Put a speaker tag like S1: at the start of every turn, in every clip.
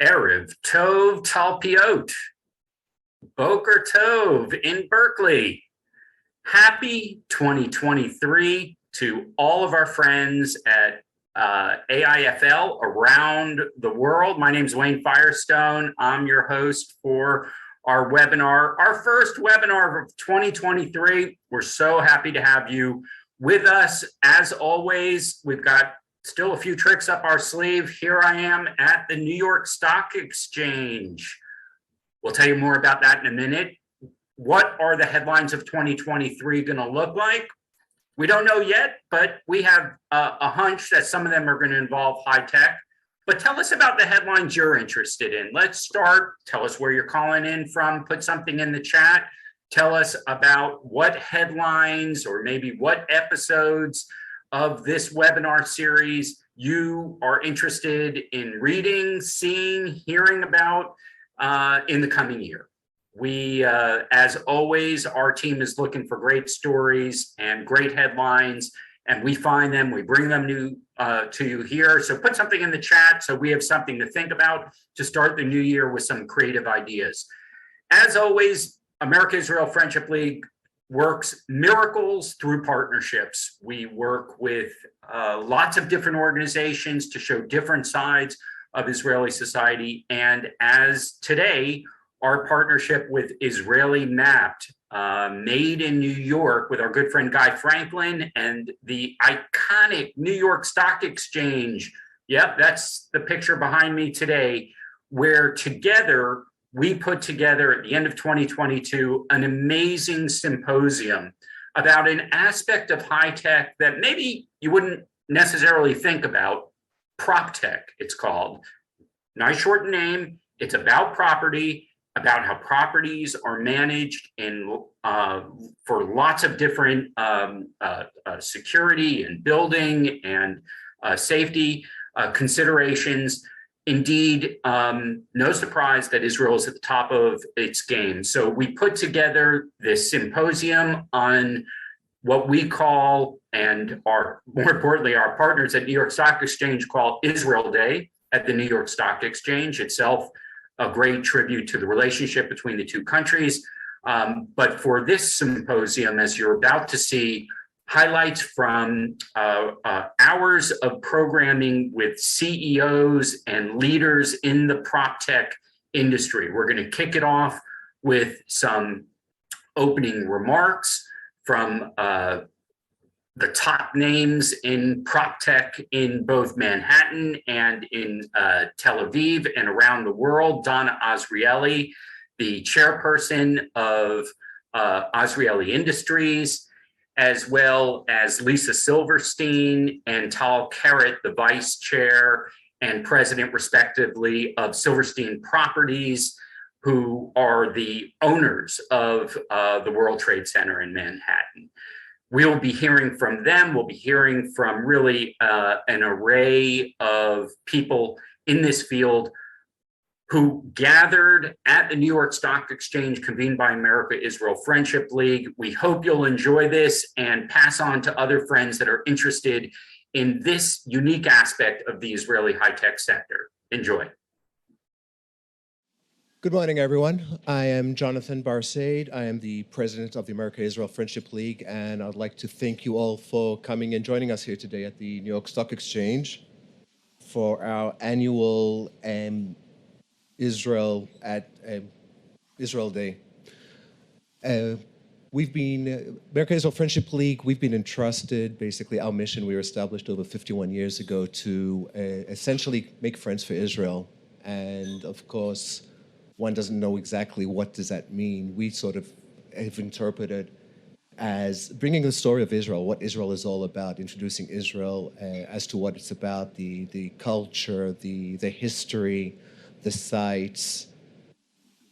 S1: Erev Tov Talpiot, Boker Tov in Berkeley. Happy 2023 to all of our friends at AIFL around the world. My name is Wayne Firestone. I'm your host for our webinar, our first webinar of 2023. We're so happy to have you with us. As always, we've got still a few tricks up our sleeve. Here I am at the New York Stock Exchange. We'll tell you more about that in a minute. What are the headlines of 2023 going to look like? We don't know yet, but we have a hunch that some of them are going to involve high tech. But tell us about the headlines you're interested in. Let's start. Tell us where you're calling in from. Put something in the chat. Tell us about what headlines or maybe what episodes of this webinar series you are interested in reading, seeing, hearing about in the coming year. We, as always, our team is looking for great stories and great headlines, and we find them, we bring them to you here. So put something in the chat so we have something to think about to start the new year with some creative ideas. As always, America-Israel Friendship League works miracles through partnerships. We work with lots of different organizations to show different sides of Israeli society. And as today, our partnership with Israeli Mapped, made in New York with our good friend Guy Franklin and the iconic New York Stock Exchange. Yep, that's the picture behind me today, where together we put together at the end of 2022 an amazing symposium about an aspect of high tech that maybe you wouldn't necessarily think about. Prop tech, it's called. Nice short name. It's about property, about how properties are managed in for lots of different security and building and safety considerations. Indeed, no surprise that Israel is at the top of its game. So we put together this symposium on what we call, and our, more importantly, our partners at New York Stock Exchange call Israel Day at the New York Stock Exchange, itself a great tribute to the relationship between the two countries. But for this symposium, as you're about to see, highlights from hours of programming with CEOs and leaders in the prop tech industry. We're going to kick it off with some opening remarks from the top names in prop tech in both Manhattan and in Tel Aviv and around the world. Donna Azrieli, the chairperson of Azrieli Industries, as well as Lisa Silverstein and Tal Carrot, the vice chair and president, respectively, of Silverstein Properties, who are the owners of the World Trade Center in Manhattan. We'll be hearing from them. We'll be hearing from really an array of people in this field who gathered at the New York Stock Exchange convened by America-Israel Friendship League. We hope you'll enjoy this and pass on to other friends that are interested in this unique aspect of the Israeli high-tech sector. Enjoy.
S2: Good morning, everyone. I am Jonathan Barsaid. I am the president of the America-Israel Friendship League, and I'd like to thank you all for coming and joining us here today at the New York Stock Exchange for our annual Israel Day. We've been, America-Israel Friendship League, we've been entrusted, basically our mission, we were established over 51 years ago to essentially make friends for Israel. And of course, one doesn't know exactly what does that mean. We sort of have interpreted as bringing the story of Israel, what Israel is all about, introducing Israel as to what it's about, the culture, the history, the sites.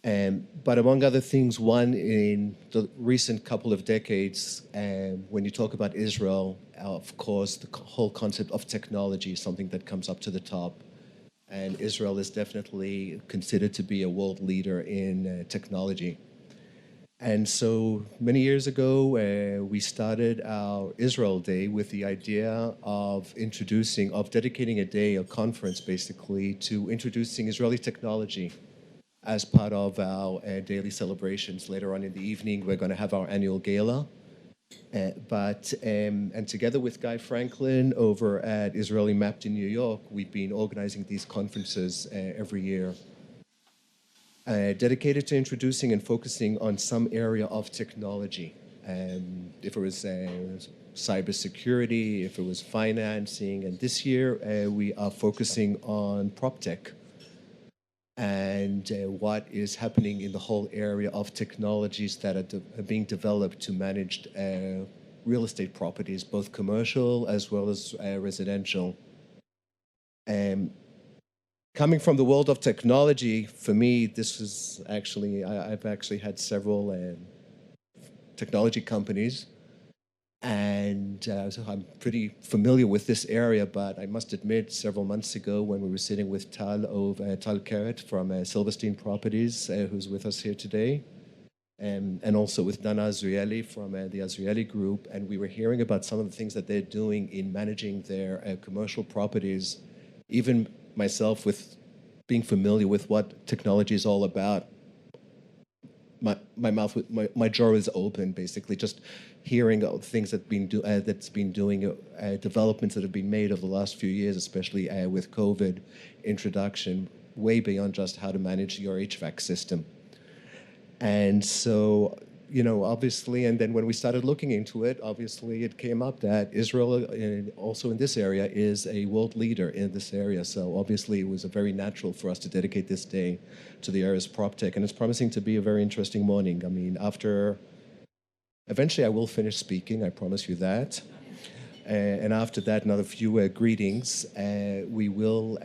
S2: But among other things, one, in the recent couple of decades, when you talk about Israel, of course, the whole concept of technology is something that comes up to the top. And Israel is definitely considered to be a world leader in technology. And so many years ago, we started our Israel Day with the idea of dedicating a day, a conference basically, to introducing Israeli technology as part of our daily celebrations. Later on in the evening, we're going to have our annual gala. And together with Guy Franklin over at Israeli Mapped in New York, we've been organizing these conferences every year. Dedicated to introducing and focusing on some area of technology. If it was cybersecurity, if it was financing, and this year we are focusing on prop tech and what is happening in the whole area of technologies that are being developed to manage real estate properties, both commercial as well as residential. Coming from the world of technology, for me, this is actually, I've actually had several technology companies, and so I'm pretty familiar with this area, but I must admit, several months ago when we were sitting with Tal Keret from Silverstein Properties, who's with us here today, and also with Dana Azrieli from the Azrieli Group, and we were hearing about some of the things that they're doing in managing their commercial properties. Even myself, with being familiar with what technology is all about, my jaw is open, basically, just hearing of things developments that have been made over the last few years, especially with COVID introduction, way beyond just how to manage your HVAC system. And so, obviously, and then when we started looking into it, obviously it came up that Israel, also in this area, is a world leader in this area. So obviously it was very natural for us to dedicate this day to the area's prop tech. And it's promising to be a very interesting morning. I mean, eventually I will finish speaking, I promise you that. And after that, another few greetings. We will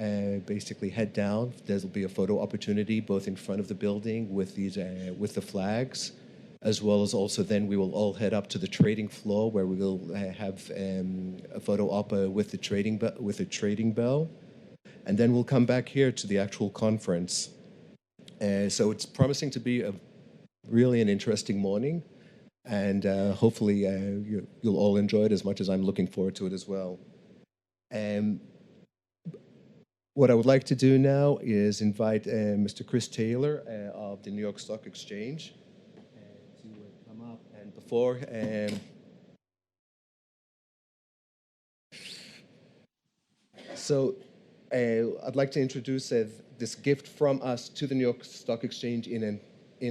S2: basically head down. There'll be a photo opportunity both in front of the building with the flags, as well as also then we will all head up to the trading floor where we will have a photo op with the trading bell, and then we'll come back here to the actual conference. So it's promising to be really an interesting morning. And hopefully you'll all enjoy it as much as I'm looking forward to it as well. What I would like to do now is invite Mr. Chris Taylor of the New York Stock Exchange to come up. And before... So I'd like to introduce this gift from us to the New York Stock Exchange in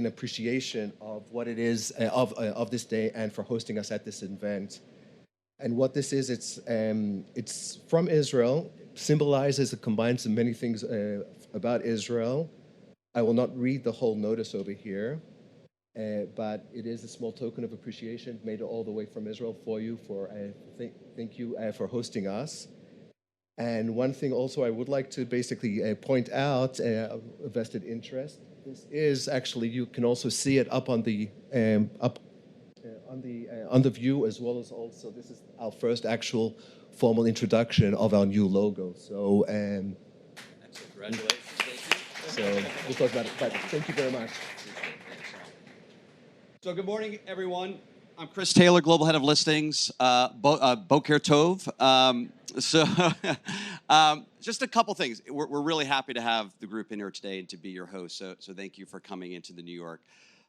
S2: appreciation of what it is of this day and for hosting us at this event. And what this is, it's from Israel, symbolizes, it combines many things about Israel. I will not read the whole notice over here, but it is a small token of appreciation made all the way from Israel for you. Thank you for hosting us. And one thing also I would like to basically point out, a vested interest. This is actually, you can also see it up on the view, as well as also this is our first actual formal introduction of our new logo. So
S3: congratulations.
S2: So we'll talk about it. But thank you very much.
S3: So good morning, everyone. I'm Chris Taylor, Global Head of Listings, Boker Tov. Just a couple things. We're really happy to have the group in here today and to be your host. So thank you for coming into the New York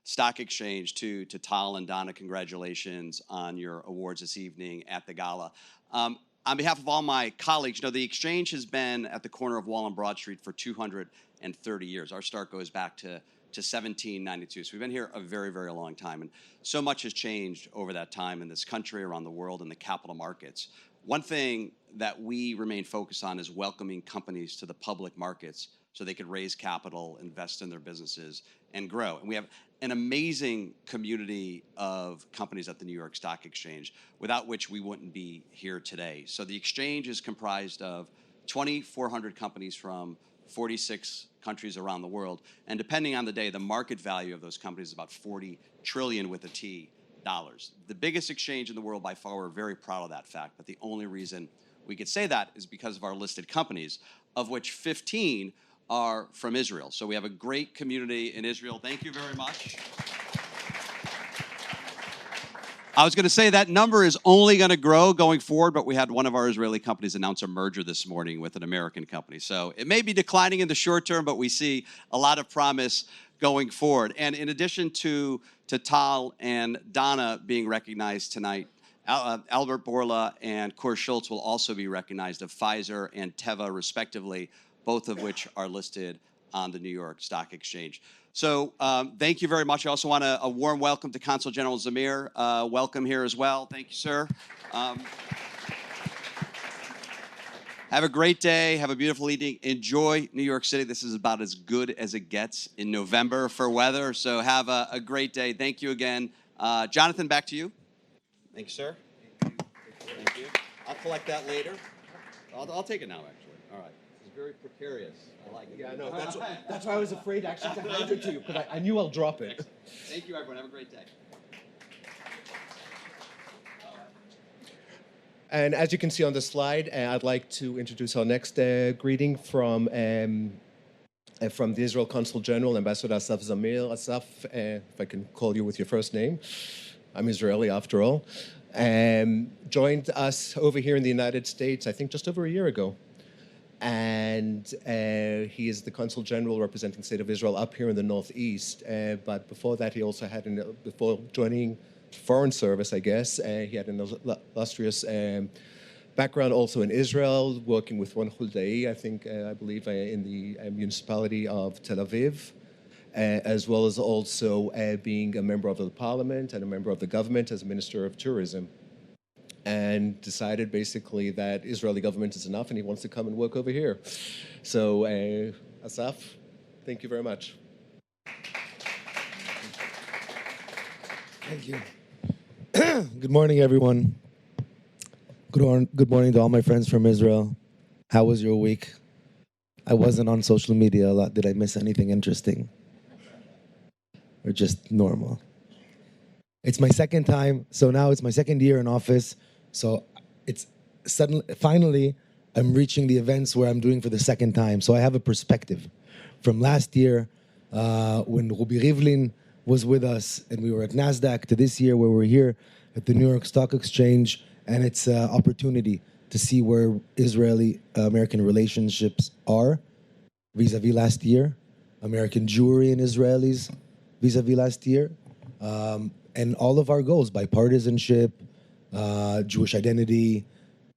S3: Stock Exchange. To Tal and Donna, congratulations on your awards this evening at the gala. On behalf of all my colleagues, the exchange has been at the corner of Wall and Broad Street for 230 years. Our start goes back to 1792. So we've been here a very, very long time. And so much has changed over that time in this country, around the world, in the capital markets. One thing that we remain focused on is welcoming companies to the public markets so they could raise capital, invest in their businesses, and grow. And we have an amazing community of companies at the New York Stock Exchange, without which we wouldn't be here today. So the exchange is comprised of 2,400 companies from 46 countries around the world. And depending on the day, the market value of those companies is about 40 trillion with a T dollars. The biggest exchange in the world by far. We're very proud of that fact. But the only reason we could say that is because of our listed companies, of which 15 are from Israel. So we have a great community in Israel. Thank you very much. I was going to say that number is only going to grow going forward, but we had one of our Israeli companies announce a merger this morning with an American company. So it may be declining in the short term, but we see a lot of promise going forward. And in addition to Tal and Donna being recognized tonight, Albert Bourla and Kor Schultz will also be recognized of Pfizer and Teva, respectively, both of which are listed on the New York Stock Exchange. So thank you very much. I also want a warm welcome to Consul General Zamir. Welcome here as well. Thank you, sir. Have a great day. Have a beautiful evening. Enjoy New York City. This is about as good as it gets in November for weather. So have a great day. Thank you again. Jonathan, back to you. Thank you, sir. Thank you. I'll collect that later. I'll take it now, actually. All right. This is very precarious. I like it.
S2: Yeah, no, that's why I was afraid actually to hand it to you, because I knew I'll drop it.
S3: Excellent. Thank you, everyone. Have a great day.
S2: And as you can see on the slide, I'd like to introduce our next greeting from the Israel Consul General, Ambassador Asaf Zamir. Asaf, if I can call you with your first name. I'm Israeli after all. Joined us over here in the United States, I think just over a year ago. And he is the Consul General representing the State of Israel up here in the Northeast. But before that, he also had, before joining Foreign Service, I guess, he had an illustrious background also in Israel, working with Ron Huldai, I believe, in the municipality of Tel Aviv, as well as also being a member of the parliament and a member of the government as a Minister of Tourism. And decided basically that Israeli government is enough and he wants to come and work over here. So, Asaf, thank you very much.
S4: Thank you. Good morning, everyone. Good morning to all my friends from Israel. How was your week? I wasn't on social media a lot. Did I miss anything interesting? Or just normal? It's my second time, so now it's my second year in office. So it's finally, I'm reaching the events where I'm doing for the second time. So I have a perspective. From last year, when Ruby Rivlin was with us and we were at NASDAQ, to this year where we're here at the New York Stock Exchange, and it's an opportunity to see where Israeli-American relationships are vis-a-vis last year, American Jewry and Israelis vis-a-vis last year, and all of our goals, bipartisanship, Jewish identity,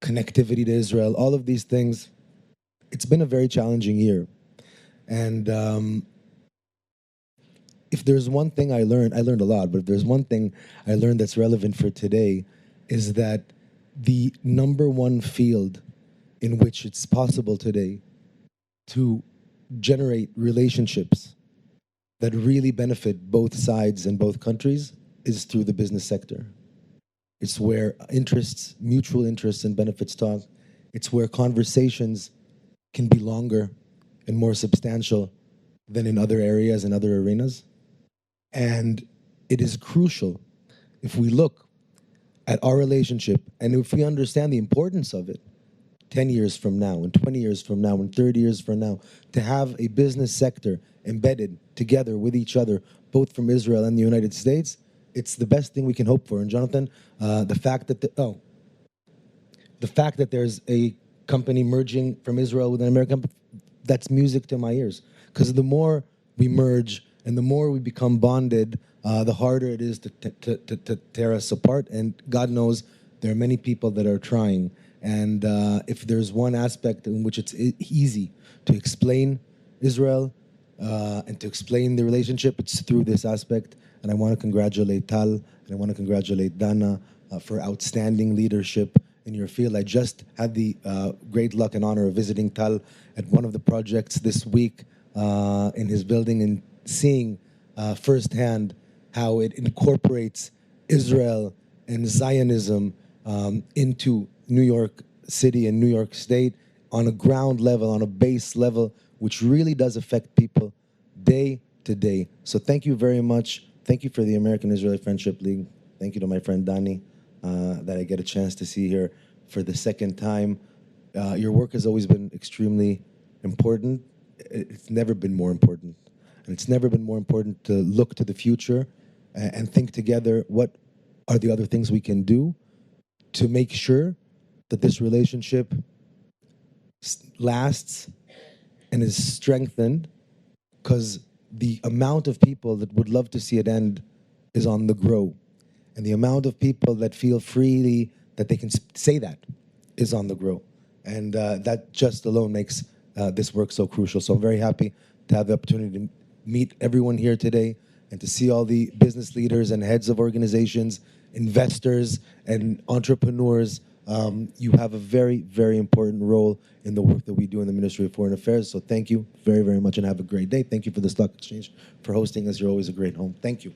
S4: connectivity to Israel, all of these things. It's been a very challenging year. And if there's one thing I learned a lot, but if there's one thing I learned that's relevant for today, is that the number one field in which it's possible today to generate relationships that really benefit both sides and both countries is through the business sector. It's where interests, mutual interests and benefits talk. It's where conversations can be longer and more substantial than in other areas and other arenas. And it is crucial if we look at our relationship and if we understand the importance of it 10 years from now and 20 years from now and 30 years from now, to have a business sector embedded together with each other, both from Israel and the United States, it's the best thing we can hope for. And Jonathan, the fact that there's a company merging from Israel with an American company, that's music to my ears. Because the more we merge and the more we become bonded, the harder it is to tear us apart. And God knows there are many people that are trying. And if there's one aspect in which it's easy to explain Israel and to explain the relationship, it's through this aspect. And I want to congratulate Tal and I want to congratulate Dana for outstanding leadership in your field. I just had the great luck and honor of visiting Tal at one of the projects this week in his building and seeing firsthand how it incorporates Israel and Zionism into New York City and New York State on a ground level, on a base level, which really does affect people day to day. So thank you very much. Thank you for the American-Israeli Friendship League. Thank you to my friend Dani that I get a chance to see here for the second time. Your work has always been extremely important. It's never been more important. And it's never been more important to look to the future and think together what are the other things we can do to make sure that this relationship lasts and is strengthened, because the amount of people that would love to see it end is on the grow. And the amount of people that feel freely that they can say that is on the grow. And that just alone makes this work so crucial. So I'm very happy to have the opportunity to meet everyone here today and to see all the business leaders and heads of organizations, investors and entrepreneurs. You have a very, very important role in the work that we do in the Ministry of Foreign Affairs. So thank you very, very much and have a great day. Thank you for the Stock Exchange for hosting us. You're always a great home. Thank you.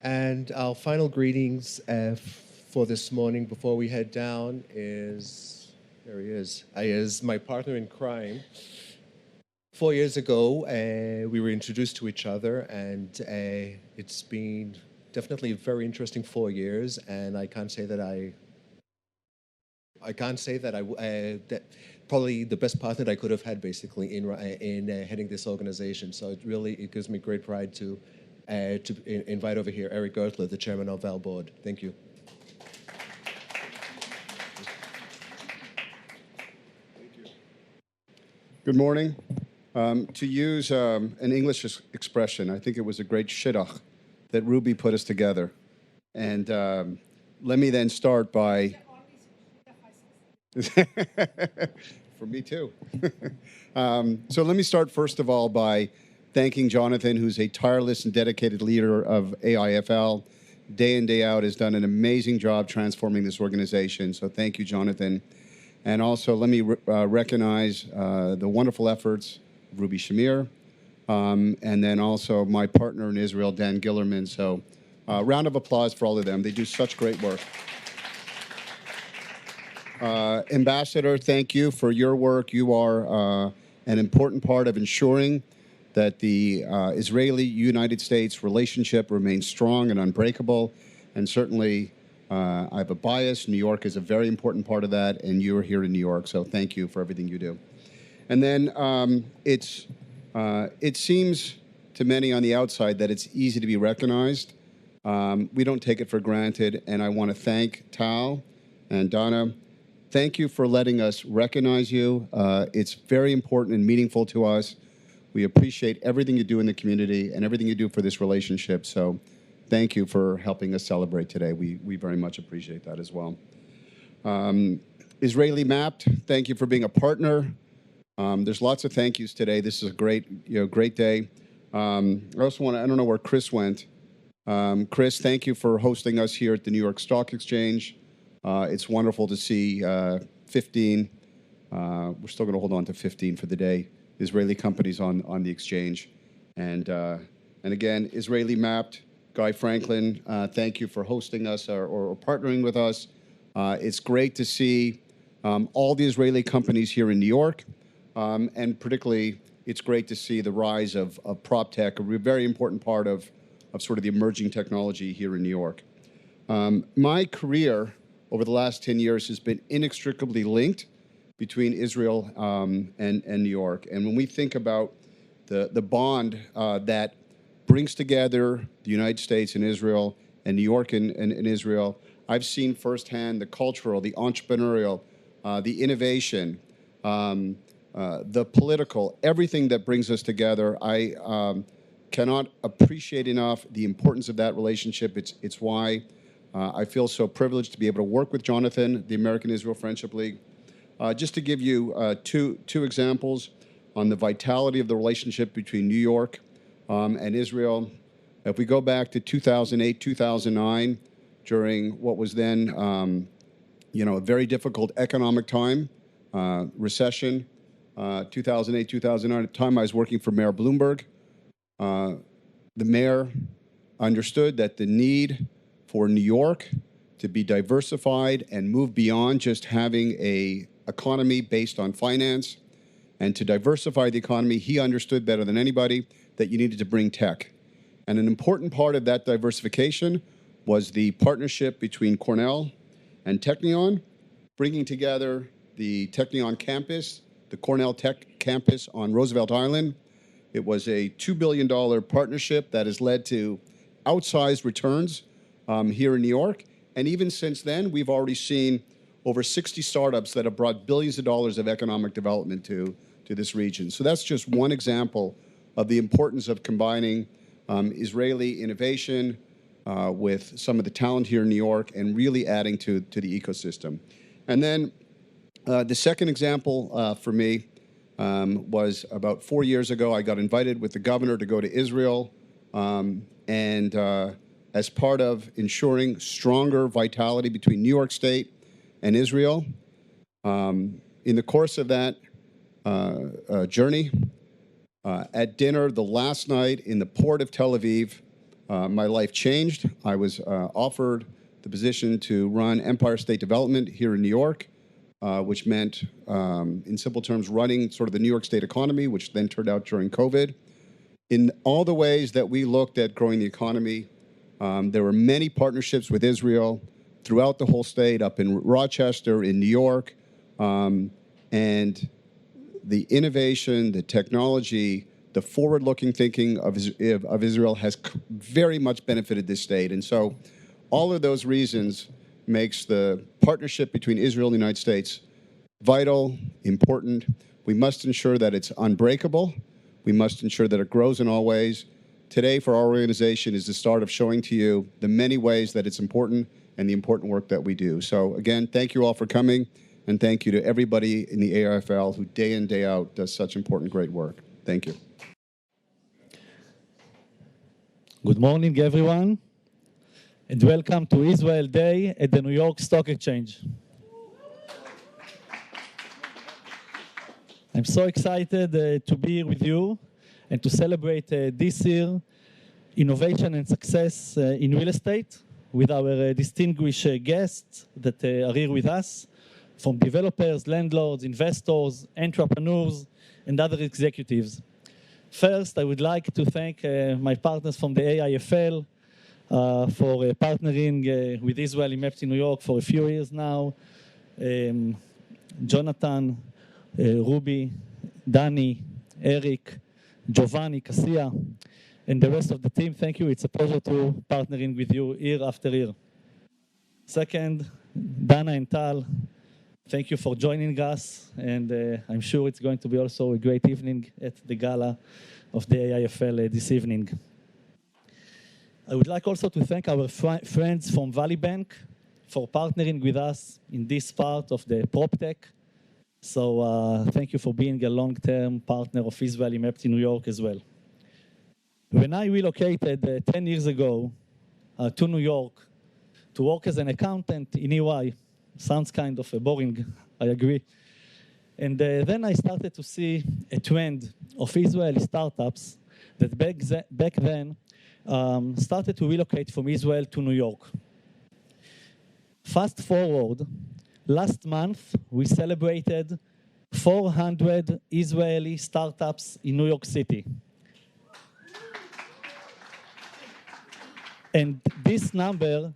S2: And our final greetings for this morning before we head down is, there he is my partner in crime. 4 years ago, we were introduced to each other, and it's been definitely a very interesting 4 years. And I can't say that that probably the best partner that I could have had, basically, in heading this organization. So it gives me great pride to invite over here Eric Gertler, the chairman of our board. Thank you.
S5: Good morning. To use an English expression, I think it was a great shidduch that Ruby put us together. And let me then start by... For me too. So let me start first of all by thanking Jonathan, who's a tireless and dedicated leader of AIFL. Day in, day out, has done an amazing job transforming this organization. So thank you, Jonathan. And also let me recognize the wonderful efforts of Ruby Shamir, and then also my partner in Israel, Dan Gillerman. So round of applause for all of them. They do such great work. Ambassador, thank you for your work. You are an important part of ensuring that the Israeli-United States relationship remains strong and unbreakable. And certainly, I have a bias. New York is a very important part of that, and you are here in New York, so thank you for everything you do. And then it seems to many on the outside that it's easy to be recognized. We don't take it for granted, and I want to thank Tal and Donna. Thank you for letting us recognize you. It's very important and meaningful to us. We appreciate everything you do in the community and everything you do for this relationship. So thank you for helping us celebrate today. We very much appreciate that as well. Israeli Mapped, thank you for being a partner. There's lots of thank yous today. This is a great day. I also want to, I don't know where Chris went. Chris, thank you for hosting us here at the New York Stock Exchange. It's wonderful to see 15. We're still going to hold on to 15 for the day. Israeli companies on the exchange. And again, Israeli Mapped, Guy Franklin, thank you for hosting us or partnering with us. It's great to see all the Israeli companies here in New York. And particularly, it's great to see the rise of prop tech, a very important part of sort of the emerging technology here in New York. My career over the last 10 years has been inextricably linked between Israel and New York. And when we think about the bond that brings together the United States and Israel and New York and Israel, I've seen firsthand the cultural, the entrepreneurial, the innovation, the political, everything that brings us together. I cannot appreciate enough the importance of that relationship. It's why I feel so privileged to be able to work with Jonathan, the American Israel Friendship League. Just to give you two examples on the vitality of the relationship between New York and Israel. If we go back to 2008, 2009, during what was then, a very difficult economic time, recession, 2008, 2009, at the time I was working for Mayor Bloomberg. The mayor understood that the need for New York to be diversified and move beyond just having a economy based on finance, and to diversify the economy, he understood better than anybody that you needed to bring tech. And an important part of that diversification was the partnership between Cornell and Technion, bringing together the Technion campus the Cornell Tech campus on Roosevelt Island. It was a $2 billion partnership that has led to outsized returns here in New York. And even since then, we've already seen over 60 startups that have brought billions of dollars of economic development to this region. So that's just one example of the importance of combining Israeli innovation with some of the talent here in New York and really adding to the ecosystem. And then the second example for me was about 4 years ago. I got invited with the governor to go to Israel, and as part of ensuring stronger vitality between New York State and Israel, in the course of that journey, at dinner the last night in the port of Tel Aviv, my life changed. I was offered the position to run Empire State Development here in New York, which meant, in simple terms, running sort of the New York State economy, which then turned out during COVID. In all the ways that we looked at growing the economy, there were many partnerships with Israel throughout the whole state, up in Rochester, in New York, and the innovation, the technology, the forward-looking thinking of Israel has very much benefited this state. And so all of those reasons makes the partnership between Israel and the United States vital, important. We must ensure that it's unbreakable. We must ensure that it grows in all ways. Today, for our organization, is the start of showing to you the many ways that it's important and the important work that we do. So again, thank you all for coming, and thank you to everybody in the AIFL who day in, day out does such important, great work. Thank you.
S6: Good morning, everyone, and welcome to Israel Day at the New York Stock Exchange. I'm so excited to be here with you and to celebrate this year innovation and success in real estate with our distinguished guests that are here with us, from developers, landlords, investors, entrepreneurs, and other executives. First, I would like to thank my partners from the AIFL for partnering with Israeli Maps in New York for a few years now. Jonathan, Ruby, Danny, Eric, Giovanni, Cassia, and the rest of the team, thank you. It's a pleasure to partnering with you year after year. Second, Dana and Tal, thank you for joining us, and I'm sure it's going to be also a great evening at the gala of the AIFL this evening. I would like also to thank our friends from Valley Bank for partnering with us in this part of the PropTech. So thank you for being a long-term partner of Israeli Maps in New York as well. When I relocated 10 years ago to New York to work as an accountant in EY, sounds kind of boring, I agree. And then I started to see a trend of Israeli startups that back then started to relocate from Israel to New York. Fast forward, last month we celebrated 400 Israeli startups in New York City. And this number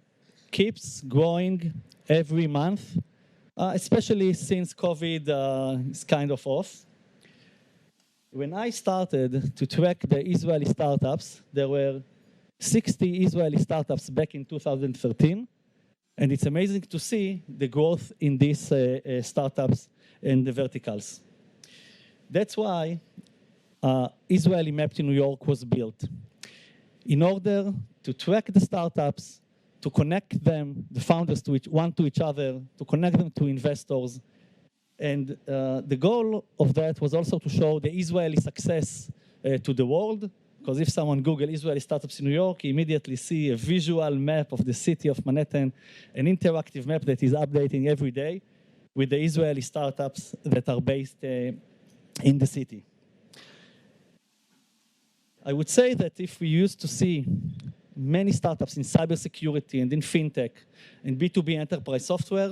S6: keeps growing every month, especially since COVID is kind of off. When I started to track the Israeli startups, there were 60 Israeli startups back in 2013. And it's amazing to see the growth in these startups and the verticals. That's why Israeli Map in New York was built, in order to track the startups, to connect them, the founders, to each other, to connect them to investors. And the goal of that was also to show the Israeli success to the world, because if someone Google Israeli startups in New York, you immediately see a visual map of the city of Manhattan, an interactive map that is updating every day with the Israeli startups that are based in the city. I would say that if we used to see many startups in cybersecurity and in fintech and B2B enterprise software,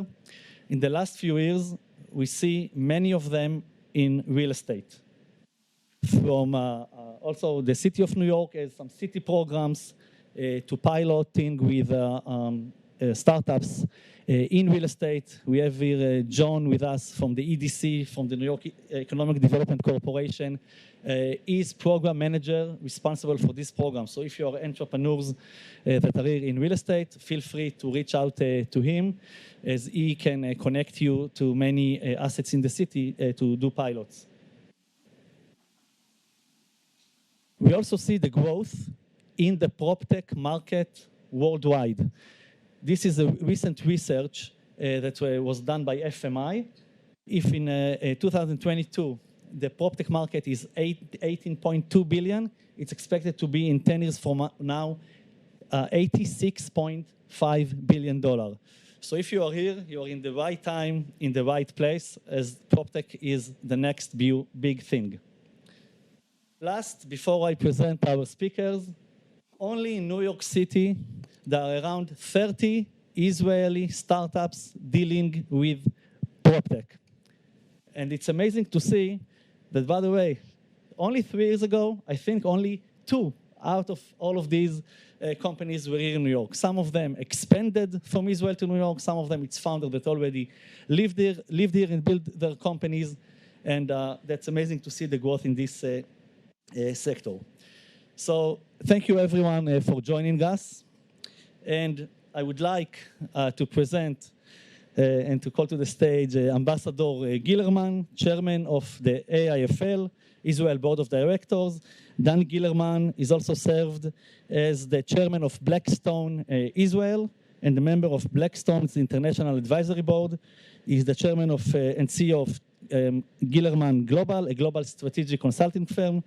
S6: in the last few years, we see many of them in real estate. From also the city of New York has some city programs to piloting with startups in real estate. We have here John with us from the EDC, from the New York Economic Development Corporation. He's program manager responsible for this program. So if you are entrepreneurs that are here in real estate, feel free to reach out to him, as he can connect you to many assets in the city to do pilots. We also see the growth in the PropTech market worldwide. This is a recent research that was done by FMI. If in 2022, the PropTech market is 18.2 billion, it's expected to be in 10 years from now, $86.5 billion. So if you are here, you are in the right time, in the right place, as PropTech is the next big thing. Last, before I present our speakers, only in New York City, there are around 30 Israeli startups dealing with PropTech. And it's amazing to see that, by the way, only 3 years ago, I think only 2 out of all of these companies were here in New York. Some of them expanded from Israel to New York. Some of them, it's founders that already lived here and built their companies. And that's amazing to see the growth in this sector. So thank you, everyone, for joining us. And I would like to present and to call to the stage Ambassador Gillerman, Chairman of the AIFL, Israel Board of Directors. Dan Gillerman is also served as the Chairman of Blackstone Israel and a member of Blackstone's International Advisory Board. He is the Chairman of and CEO of Gillerman Global, a global strategic consulting firm.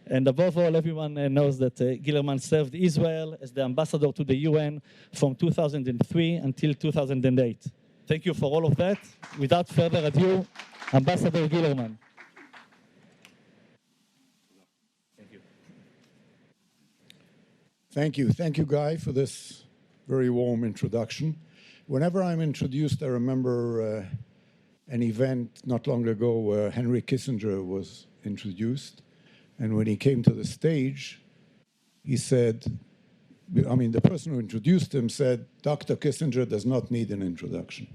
S6: And above all, everyone knows that Gillerman served Israel as the ambassador to the UN from 2003 until 2008. Thank you for all of that. Without further ado, Ambassador Gillerman. Thank you.
S7: Thank you. Thank you, Guy, for this very warm introduction. Whenever I'm introduced, I remember an event not long ago where Henry Kissinger was introduced. And when he came to the stage, he said, I mean, the person who introduced him said, Dr. Kissinger does not need an introduction.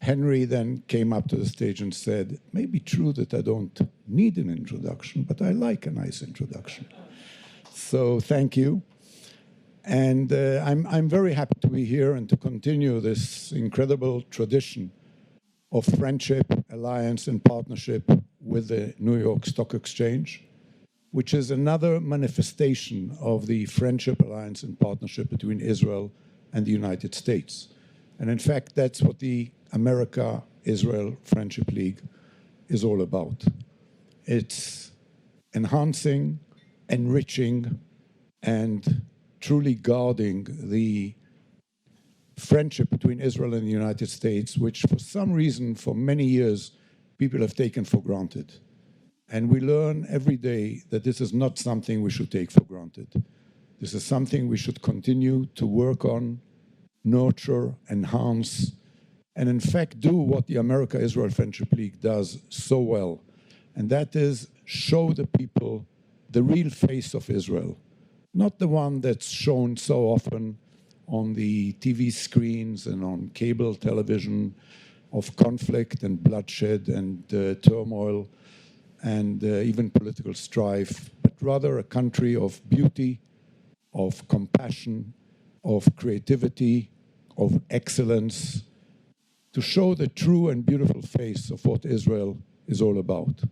S7: Henry then came up to the stage and said, it may be true that I don't need an introduction, but I like a nice introduction. So thank you. And I'm very happy to be here and to continue this incredible tradition of friendship, alliance, and partnership with the New York Stock Exchange, which is another manifestation of the friendship, alliance, and partnership between Israel and the United States. And in fact, that's what the America-Israel Friendship League is all about. It's enhancing, enriching, and truly guarding the friendship between Israel and the United States, which for some reason, for many years, people have taken for granted. And we learn every day that this is not something we should take for granted. This is something we should continue to work on, nurture, enhance, and in fact do what the America-Israel Friendship League does so well. And that is show the people the real face of Israel, not the one that's shown so often on the TV screens and on cable television of conflict and bloodshed and turmoil and even political strife, but rather a country of beauty, of compassion, of creativity, of excellence, to show the true and beautiful face of what Israel is all about.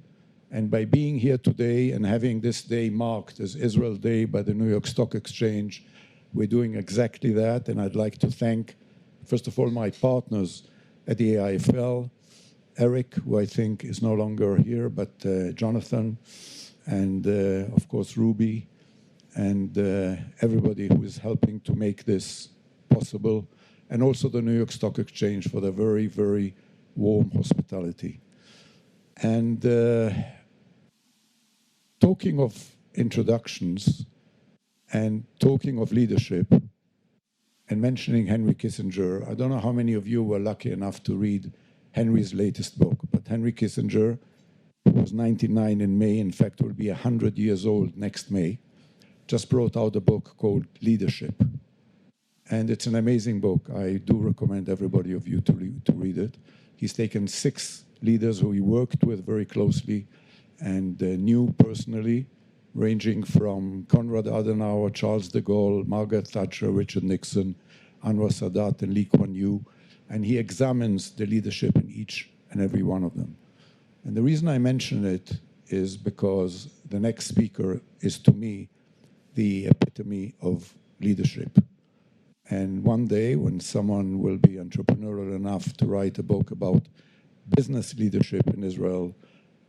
S7: And by being here today and having this day marked as Israel Day by the New York Stock Exchange, we're doing exactly that. And I'd like to thank, first of all, my partners at the AIFL, Eric, who I think is no longer here, but Jonathan, and of course Ruby, and everybody who is helping to make this possible, and also the New York Stock Exchange for their very, very warm hospitality. And talking of introductions and talking of leadership and mentioning Henry Kissinger, I don't know how many of you were lucky enough to read Henry's latest book, but Henry Kissinger, who was 99 in May, in fact will be 100 years old next May, just brought out a book called Leadership. And it's an amazing book. I do recommend everybody of you to read it. He's taken 6 leaders who he worked with very closely and knew personally, ranging from Konrad Adenauer, Charles de Gaulle, Margaret Thatcher, Richard Nixon, Anwar Sadat, and Lee Kuan Yew. And he examines the leadership in each and every one of them. And the reason I mention it is because the next speaker is, to me, the epitome of leadership. And one day, when someone will be entrepreneurial enough to write a book about business leadership in Israel,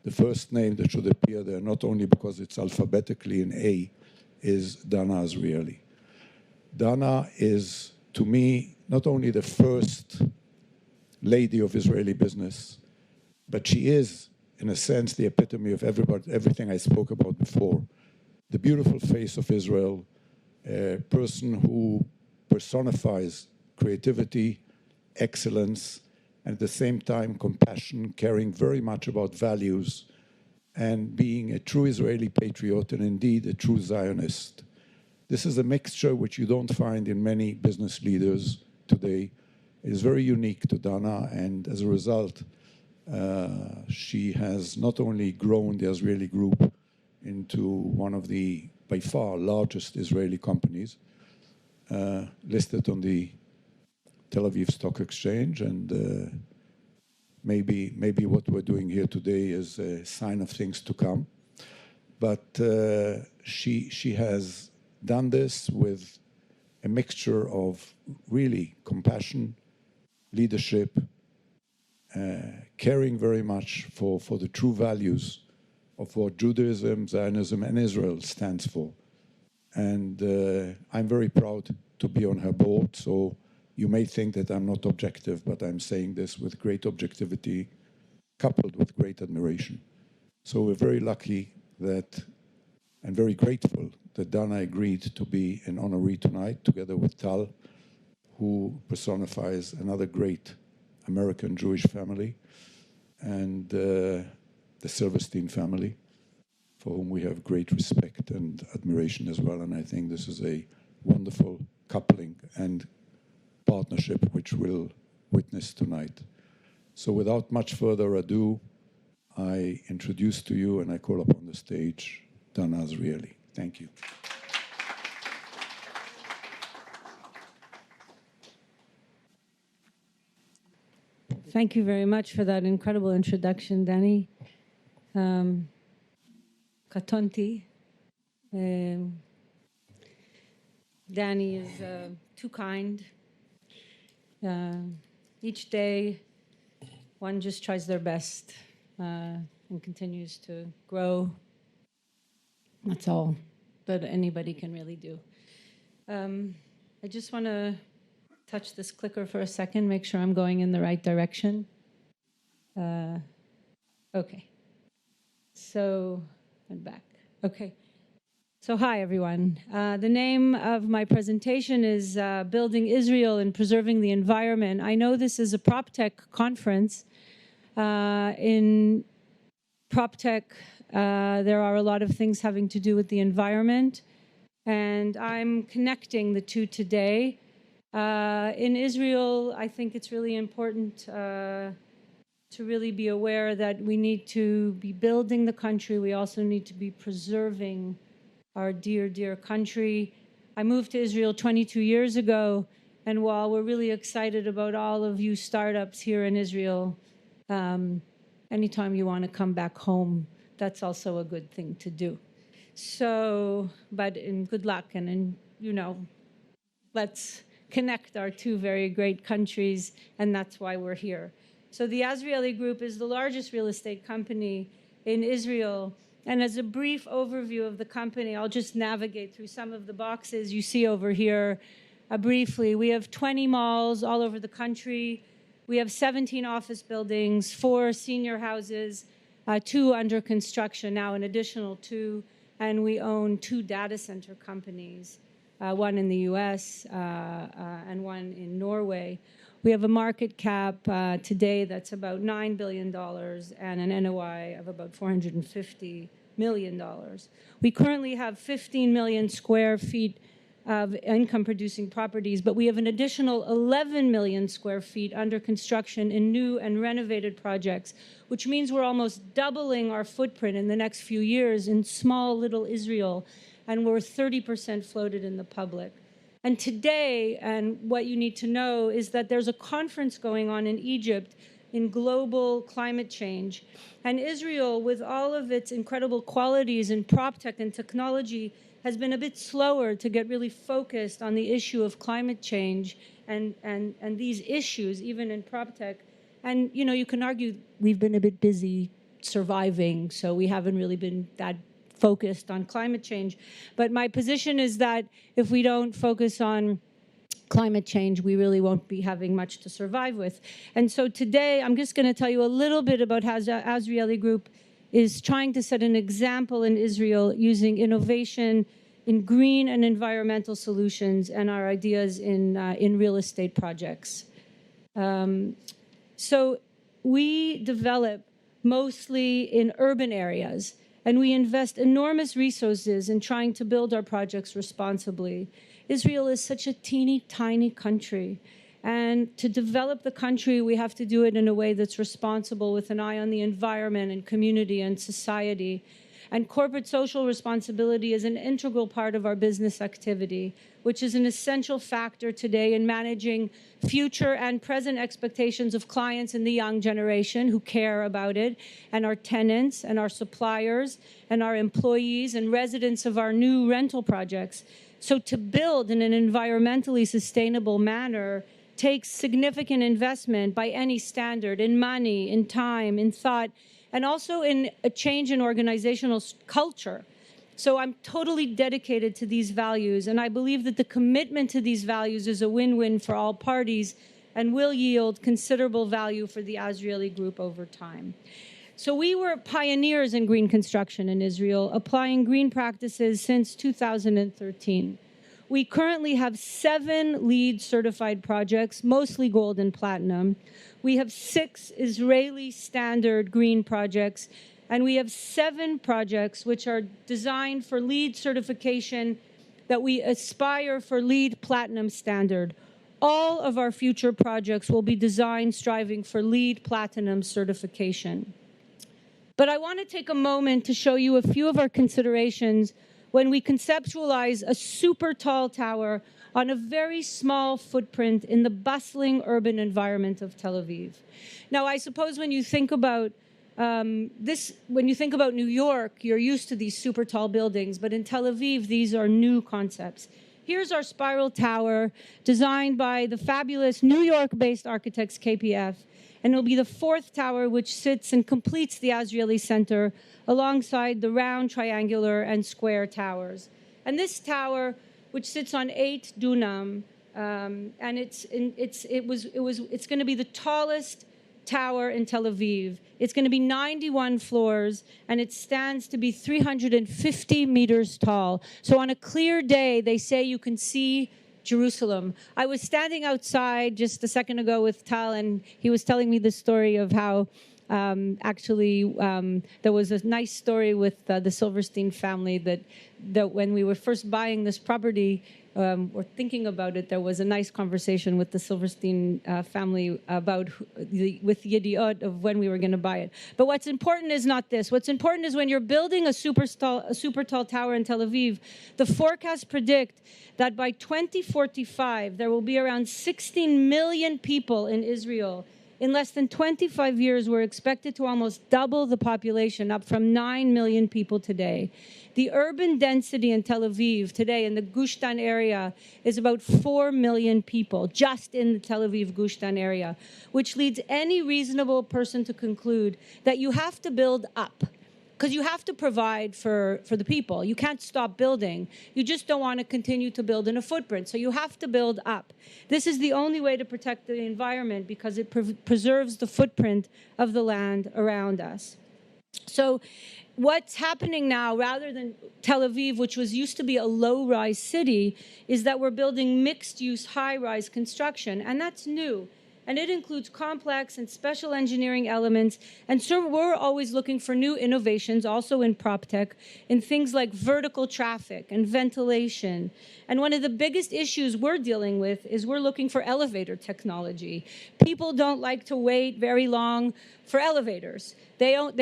S7: the first name that should appear there, not only because it's alphabetically in A, is Dana Azrieli. Dana is, to me, not only the first lady of Israeli business, but she is, in a sense, the epitome of everything I spoke about before. The beautiful face of Israel, a person who personifies creativity, excellence, and at the same time compassion, caring very much about values, and being a true Israeli patriot and indeed a true Zionist. This is a mixture which you don't find in many business leaders today. It is very unique to Dana, and as a result, she has not only grown the Azrieli Group into one of the, by far, largest Israeli companies, listed on the Tel Aviv Stock Exchange, and maybe what we're doing here today is a sign of things to come. But she has done this with a mixture of really compassion, leadership, caring very much for the true values of what Judaism, Zionism, and Israel stands for. And I'm very proud to be on her board. So you may think that I'm not objective, but I'm saying this with great objectivity, coupled with great admiration. So we're very lucky that, and very grateful that Dana agreed to be an honoree tonight, together with Tal, who personifies another great American Jewish family, and the Silverstein family, for whom we have great respect and admiration as well. And I think this is a wonderful coupling and partnership which we'll witness tonight. So without much further ado, I introduce to you and I call upon the stage Dana Azrieli. Thank you.
S8: Thank you very much for that incredible introduction, Danny. Katonti. Danny is too kind. Each day, one just tries their best and continues to grow. That's all that anybody can really do. I just want to touch this clicker for a second, make sure I'm going in the right direction. Okay. So, and back. Okay. So hi, everyone. The name of my presentation is Building Israel and Preserving the Environment. I know this is a PropTech conference. In PropTech, there are a lot of things having to do with the environment, and I'm connecting the two today. In Israel, I think it's really important to really be aware that we need to be building the country. We also need to be preserving our dear, dear country. I moved to Israel 22 years ago, and while we're really excited about all of you startups here in Israel, anytime you want to come back home, that's also a good thing to do. So, but in good luck, and you know, let's connect our two very great countries, and that's why we're here. So the Azrieli Group is the largest real estate company in Israel. And as a brief overview of the company, I'll just navigate through some of the boxes you see over here briefly. We have 20 malls all over the country. We have 17 office buildings, 4 senior houses, 2 under construction, now an additional 2. And we own 2 data center companies, one in the US and one in Norway. We have a market cap today that's about $9 billion and an NOI of about $450 million. We currently have 15 million square feet of income-producing properties, but we have an additional 11 million square feet under construction in new and renovated projects, which means we're almost doubling our footprint in the next few years in small little Israel, and we're 30% floated in the public. And today, and what you need to know is that there's a conference going on in Egypt in global climate change. And Israel, with all of its incredible qualities in prop tech and technology, has been a bit slower to get really focused on the issue of climate change and these issues, even in prop tech. And, you know, you can argue we've been a bit busy surviving, so we haven't really been that focused on climate change. But my position is that if we don't focus on climate change, we really won't be having much to survive with. And so today, I'm just going to tell you a little bit about how Azrieli Group is trying to set an example in Israel using innovation in green and environmental solutions and our ideas in real estate projects. So we develop mostly in urban areas, and we invest enormous resources in trying to build our projects responsibly. Israel is such a teeny tiny country. And to develop the country, we have to do it in a way that's responsible with an eye on the environment and community and society. And corporate social responsibility is an integral part of our business activity, which is an essential factor today in managing future and present expectations of clients in the young generation who care about it, and our tenants and our suppliers and our employees and residents of our new rental projects. So to build in an environmentally sustainable manner takes significant investment by any standard, in money, in time, in thought, and also in a change in organizational culture. So I'm totally dedicated to these values, and I believe that the commitment to these values is a win-win for all parties and will yield considerable value for the Azrieli Group over time. So we were pioneers in green construction in Israel, applying green practices since 2013. We currently have 7 LEED certified projects, mostly gold and platinum. We have 6 Israeli standard green projects, and we have 7 projects which are designed for LEED certification that we aspire for LEED platinum standard. All of our future projects will be designed striving for LEED platinum certification. But I want to take a moment to show you a few of our considerations when we conceptualize a super tall tower on a very small footprint in the bustling urban environment of Tel Aviv. Now, I suppose when you think about when you think about New York, you're used to these super tall buildings, but in Tel Aviv, these are new concepts. Here's our spiral tower designed by the fabulous New York-based architects KPF, and it'll be the 4th tower which sits and completes the Azrieli Center alongside the round, triangular, and square towers. And this tower, which sits on 8 dunam, and it's going to be the tallest tower in Tel Aviv. It's going to be 91 floors, and it stands to be 350 meters tall. So on a clear day, they say you can see Jerusalem. I was standing outside just a second ago with Tal, and he was telling me the story of how there was a nice story with the Silverstein family that when we were first buying this property or thinking about it, there was a nice conversation with the Silverstein family about with Yediot of when we were going to buy it. But what's important is not this. What's important is when you're building a super tall tower in Tel Aviv, the forecasts predict that by 2045 there will be around 16 million people in Israel. In less than 25 years, we're expected to almost double the population, up from 9 million people today. The urban density in Tel Aviv today, in the Gush Dan area, is about 4 million people, just in the Tel Aviv Gush Dan area, which leads any reasonable person to conclude that you have to build up, because you have to provide for the people. You can't stop building. You just don't want to continue to build in a footprint. So you have to build up. This is the only way to protect the environment because it preserves the footprint of the land around us. So what's happening now, rather than Tel Aviv, which used to be a low-rise city, is that we're building mixed-use, high-rise construction, and that's new. And it includes complex and special engineering elements. And so we're always looking for new innovations, also in prop tech, in things like vertical traffic and ventilation. And one of the biggest issues we're dealing with is we're looking for elevator technology. People don't like to wait very long for elevators. They don't,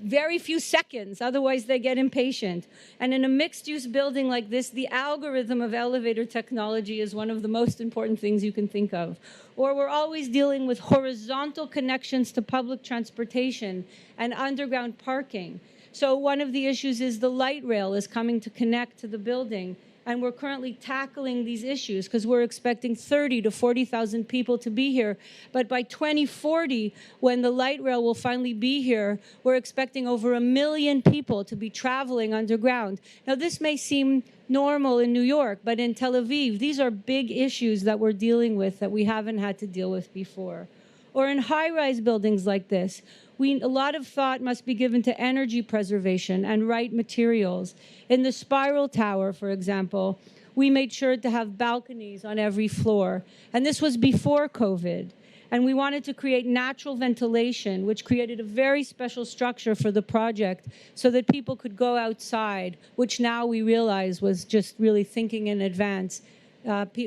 S8: very few seconds, otherwise they get impatient. And in a mixed-use building like this, the algorithm of elevator technology is one of the most important things you can think of. Or we're always dealing with horizontal connections to public transportation and underground parking. So one of the issues is the light rail is coming to connect to the building. And we're currently tackling these issues because we're expecting 30 to 40,000 people to be here. But by 2040, when the light rail will finally be here, we're expecting over 1 million people to be traveling underground. Now, this may seem normal in New York, but in Tel Aviv, these are big issues that we're dealing with that we haven't had to deal with before. Or in high-rise buildings like this, a lot of thought must be given to energy preservation and right materials. In the Spiral Tower, for example, we made sure to have balconies on every floor. And this was before COVID. And we wanted to create natural ventilation, which created a very special structure for the project so that people could go outside, which now we realize was just really thinking in advance,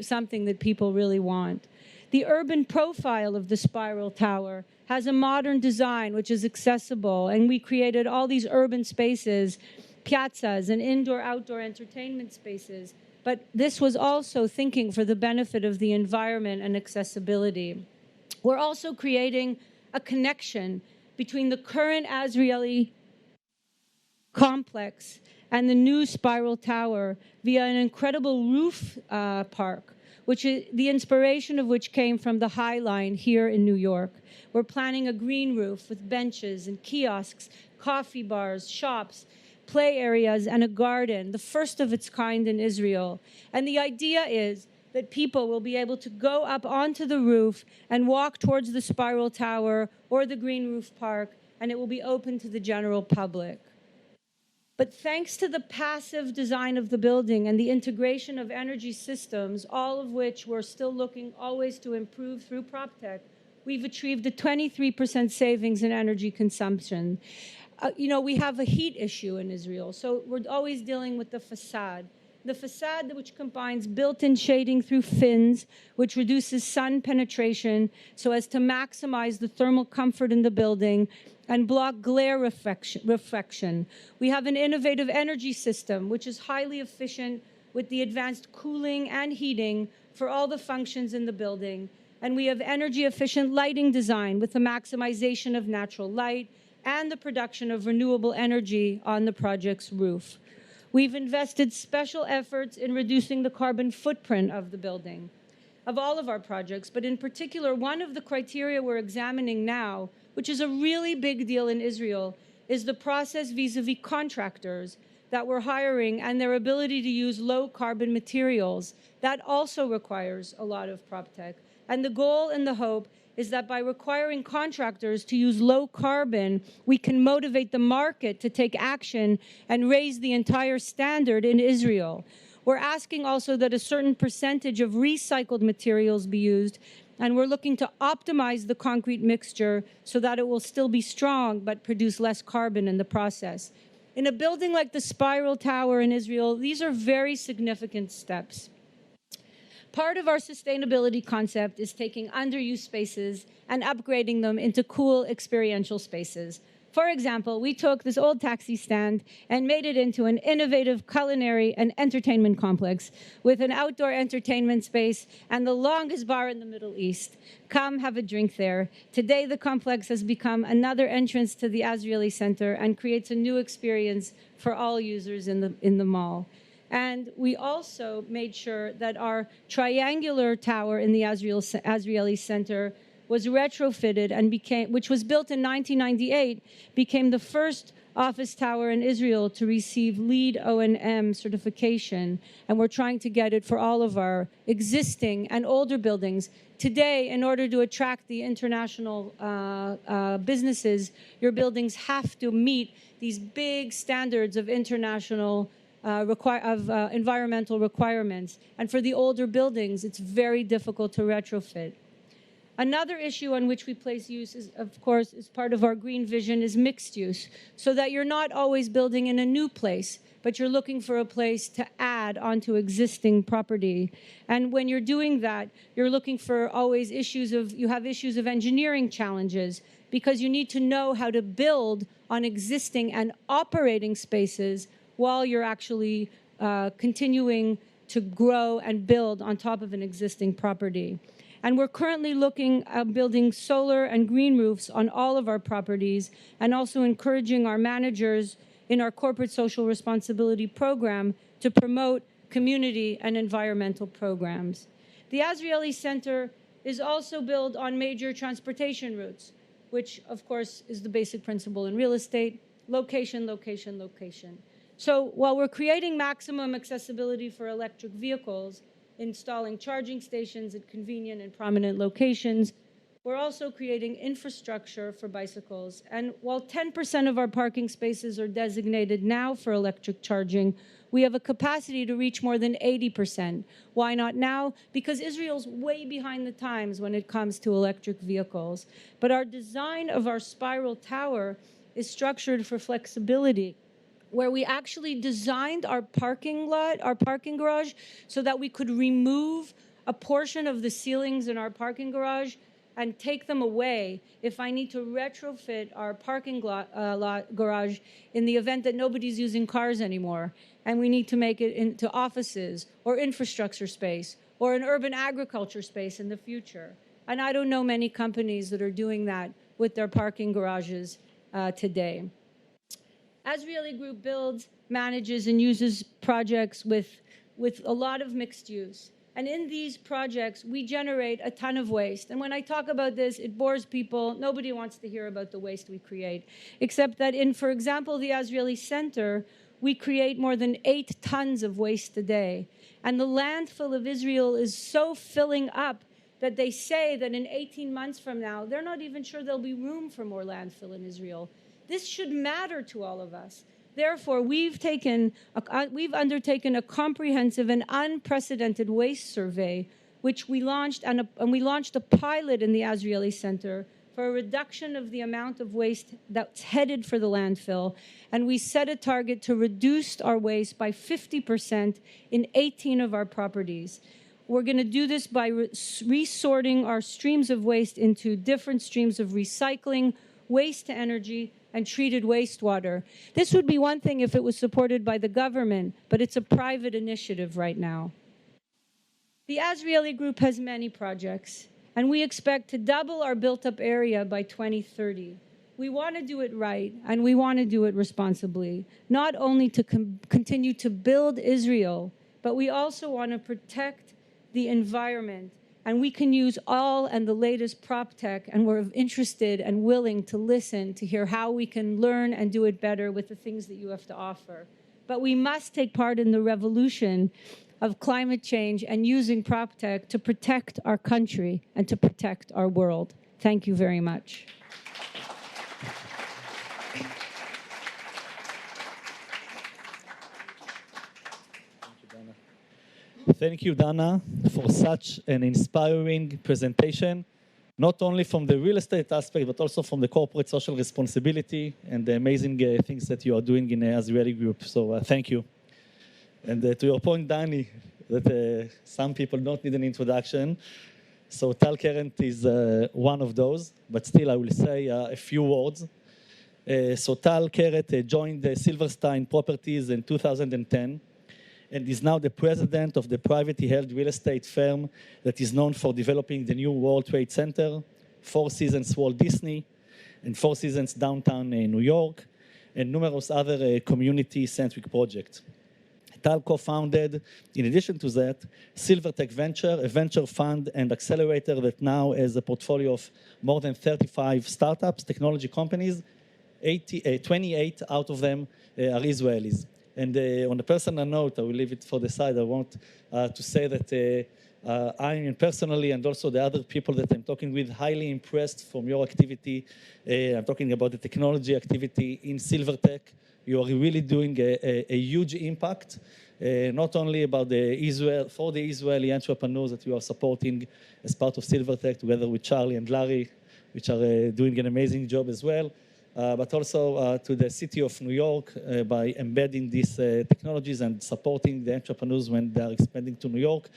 S8: something that people really want. The urban profile of the Spiral Tower has a modern design which is accessible, and we created all these urban spaces, piazzas and indoor-outdoor entertainment spaces. But this was also thinking for the benefit of the environment and accessibility. We're also creating a connection between the current Azrieli complex and the new Spiral Tower via an incredible roof park, which is the inspiration of which came from the High Line here in New York. We're planning a green roof with benches and kiosks, coffee bars, shops, play areas, and a garden, the first of its kind in Israel. And the idea is that people will be able to go up onto the roof and walk towards the Spiral Tower or the Green Roof Park, and it will be open to the general public. But thanks to the passive design of the building and the integration of energy systems, all of which we're still looking always to improve through PropTech, we've achieved a 23% savings in energy consumption. We have a heat issue in Israel, so we're always dealing with the facade. The facade, which combines built-in shading through fins, which reduces sun penetration so as to maximize the thermal comfort in the building and block glare reflection. We have an innovative energy system, which is highly efficient with the advanced cooling and heating for all the functions in the building. And we have energy-efficient lighting design with the maximization of natural light and the production of renewable energy on the project's roof. We've invested special efforts in reducing the carbon footprint of the building, of all of our projects, but in particular, one of the criteria we're examining now, which is a really big deal in Israel, is the process vis-a-vis contractors that we're hiring and their ability to use low carbon materials. That also requires a lot of PropTech. And the goal and the hope is that by requiring contractors to use low carbon, we can motivate the market to take action and raise the entire standard in Israel. We're asking also that a certain percentage of recycled materials be used, and we're looking to optimize the concrete mixture so that it will still be strong but produce less carbon in the process. In a building like the Spiral Tower in Israel, these are very significant steps. Part of our sustainability concept is taking underused spaces and upgrading them into cool experiential spaces. For example, we took this old taxi stand and made it into an innovative culinary and entertainment complex with an outdoor entertainment space and the longest bar in the Middle East. Come have a drink there. Today, the complex has become another entrance to the Azrieli Center and creates a new experience for all users in the mall. And we also made sure that our triangular tower in the Azrieli Center was retrofitted and which was built in 1998, became the first office tower in Israel to receive LEED O&M certification. And we're trying to get it for all of our existing and older buildings. Today, in order to attract the international businesses, your buildings have to meet these big standards of international environmental requirements. And for the older buildings, it's very difficult to retrofit. Another issue on which we place use is, of course, as part of our green vision, is mixed use, so that you're not always building in a new place, but you're looking for a place to add onto existing property. And when you're doing that, you're looking for always you have issues of engineering challenges, because you need to know how to build on existing and operating spaces while you're actually continuing to grow and build on top of an existing property. And we're currently looking at building solar and green roofs on all of our properties, and also encouraging our managers in our corporate social responsibility program to promote community and environmental programs. The Azrieli Center is also built on major transportation routes, which of course is the basic principle in real estate: location, location, location. So while we're creating maximum accessibility for electric vehicles, installing charging stations at convenient and prominent locations, we're also creating infrastructure for bicycles. And while 10% of our parking spaces are designated now for electric charging, we have a capacity to reach more than 80%. Why not now? Because Israel's way behind the times when it comes to electric vehicles. But our design of our spiral tower is structured for flexibility, where we actually designed our parking garage, so that we could remove a portion of the ceilings in our parking garage and take them away if I need to retrofit our parking garage in the event that nobody's using cars anymore, and we need to make it into offices or infrastructure space or an urban agriculture space in the future. And I don't know many companies that are doing that with their parking garages today. Azrieli Group builds, manages, and uses projects with a lot of mixed use. And in these projects, we generate a ton of waste. And when I talk about this, it bores people. Nobody wants to hear about the waste we create, except that in, for example, the Azrieli Center, we create more than 8 tons of waste a day. And the landfill of Israel is so filling up that they say that in 18 months from now, they're not even sure there'll be room for more landfill in Israel. This should matter to all of us. Therefore, we've undertaken a comprehensive and unprecedented waste survey, which we launched, and we launched a pilot in the Azrieli Center for a reduction of the amount of waste that's headed for the landfill. And we set a target to reduce our waste by 50% in 18 of our properties. We're going to do this by resorting our streams of waste into different streams of recycling, waste to energy, and treated wastewater. This would be one thing if it was supported by the government, but it's a private initiative right now. The Azrieli Group has many projects, and we expect to double our built-up area by 2030. We want to do it right, and we want to do it responsibly, not only to continue to build Israel, but we also want to protect the environment. And we can use all and the latest prop tech, and we're interested and willing to listen to hear how we can learn and do it better with the things that you have to offer. But we must take part in the revolution of climate change and using prop tech to protect our country and to protect our world. Thank you very much.
S6: Thank you, Dana, for such an inspiring presentation, not only from the real estate aspect, but also from the corporate social responsibility and the amazing things that you are doing in the Azrieli Group. So thank you. And to your point, Danny, that some people don't need an introduction. So Tal Keren is one of those, but still I will say a few words. So Tal Keren joined Silverstein Properties in 2010. And is now the president of the privately held real estate firm that is known for developing the new World Trade Center, Four Seasons Walt Disney, and Four Seasons Downtown New York, and numerous other community-centric projects. Tal co-founded, in addition to that, Silvertech Venture, a venture fund and accelerator that now has a portfolio of more than 35 startups, technology companies. 28 out of them are Israelis. And on a personal note, I will leave it for the side. I want to say that I am personally, and also the other people that I'm talking with, highly impressed from your activity. I'm talking about the technology activity in Silvertech. You are really doing a huge impact. not only about for the Israeli entrepreneurs that you are supporting as part of Silvertech, together with Charlie and Larry, which are doing an amazing job as well, but also to the city of New York by embedding these technologies and supporting the entrepreneurs when they are expanding to New York.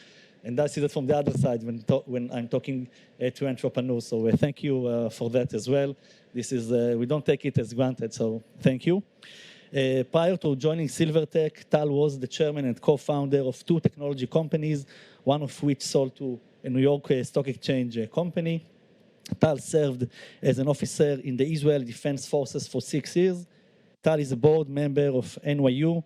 S6: And I see that from the other side when I'm talking to entrepreneurs. So thank you for that as well. This is, we don't take it as granted, so thank you. Prior to joining Silvertech, Tal was the chairman and co-founder of 2 technology companies, one of which sold to a New York Stock Exchange company. Tal served as an officer in the Israel Defense Forces for 6 years. Tal is a board member of NYU,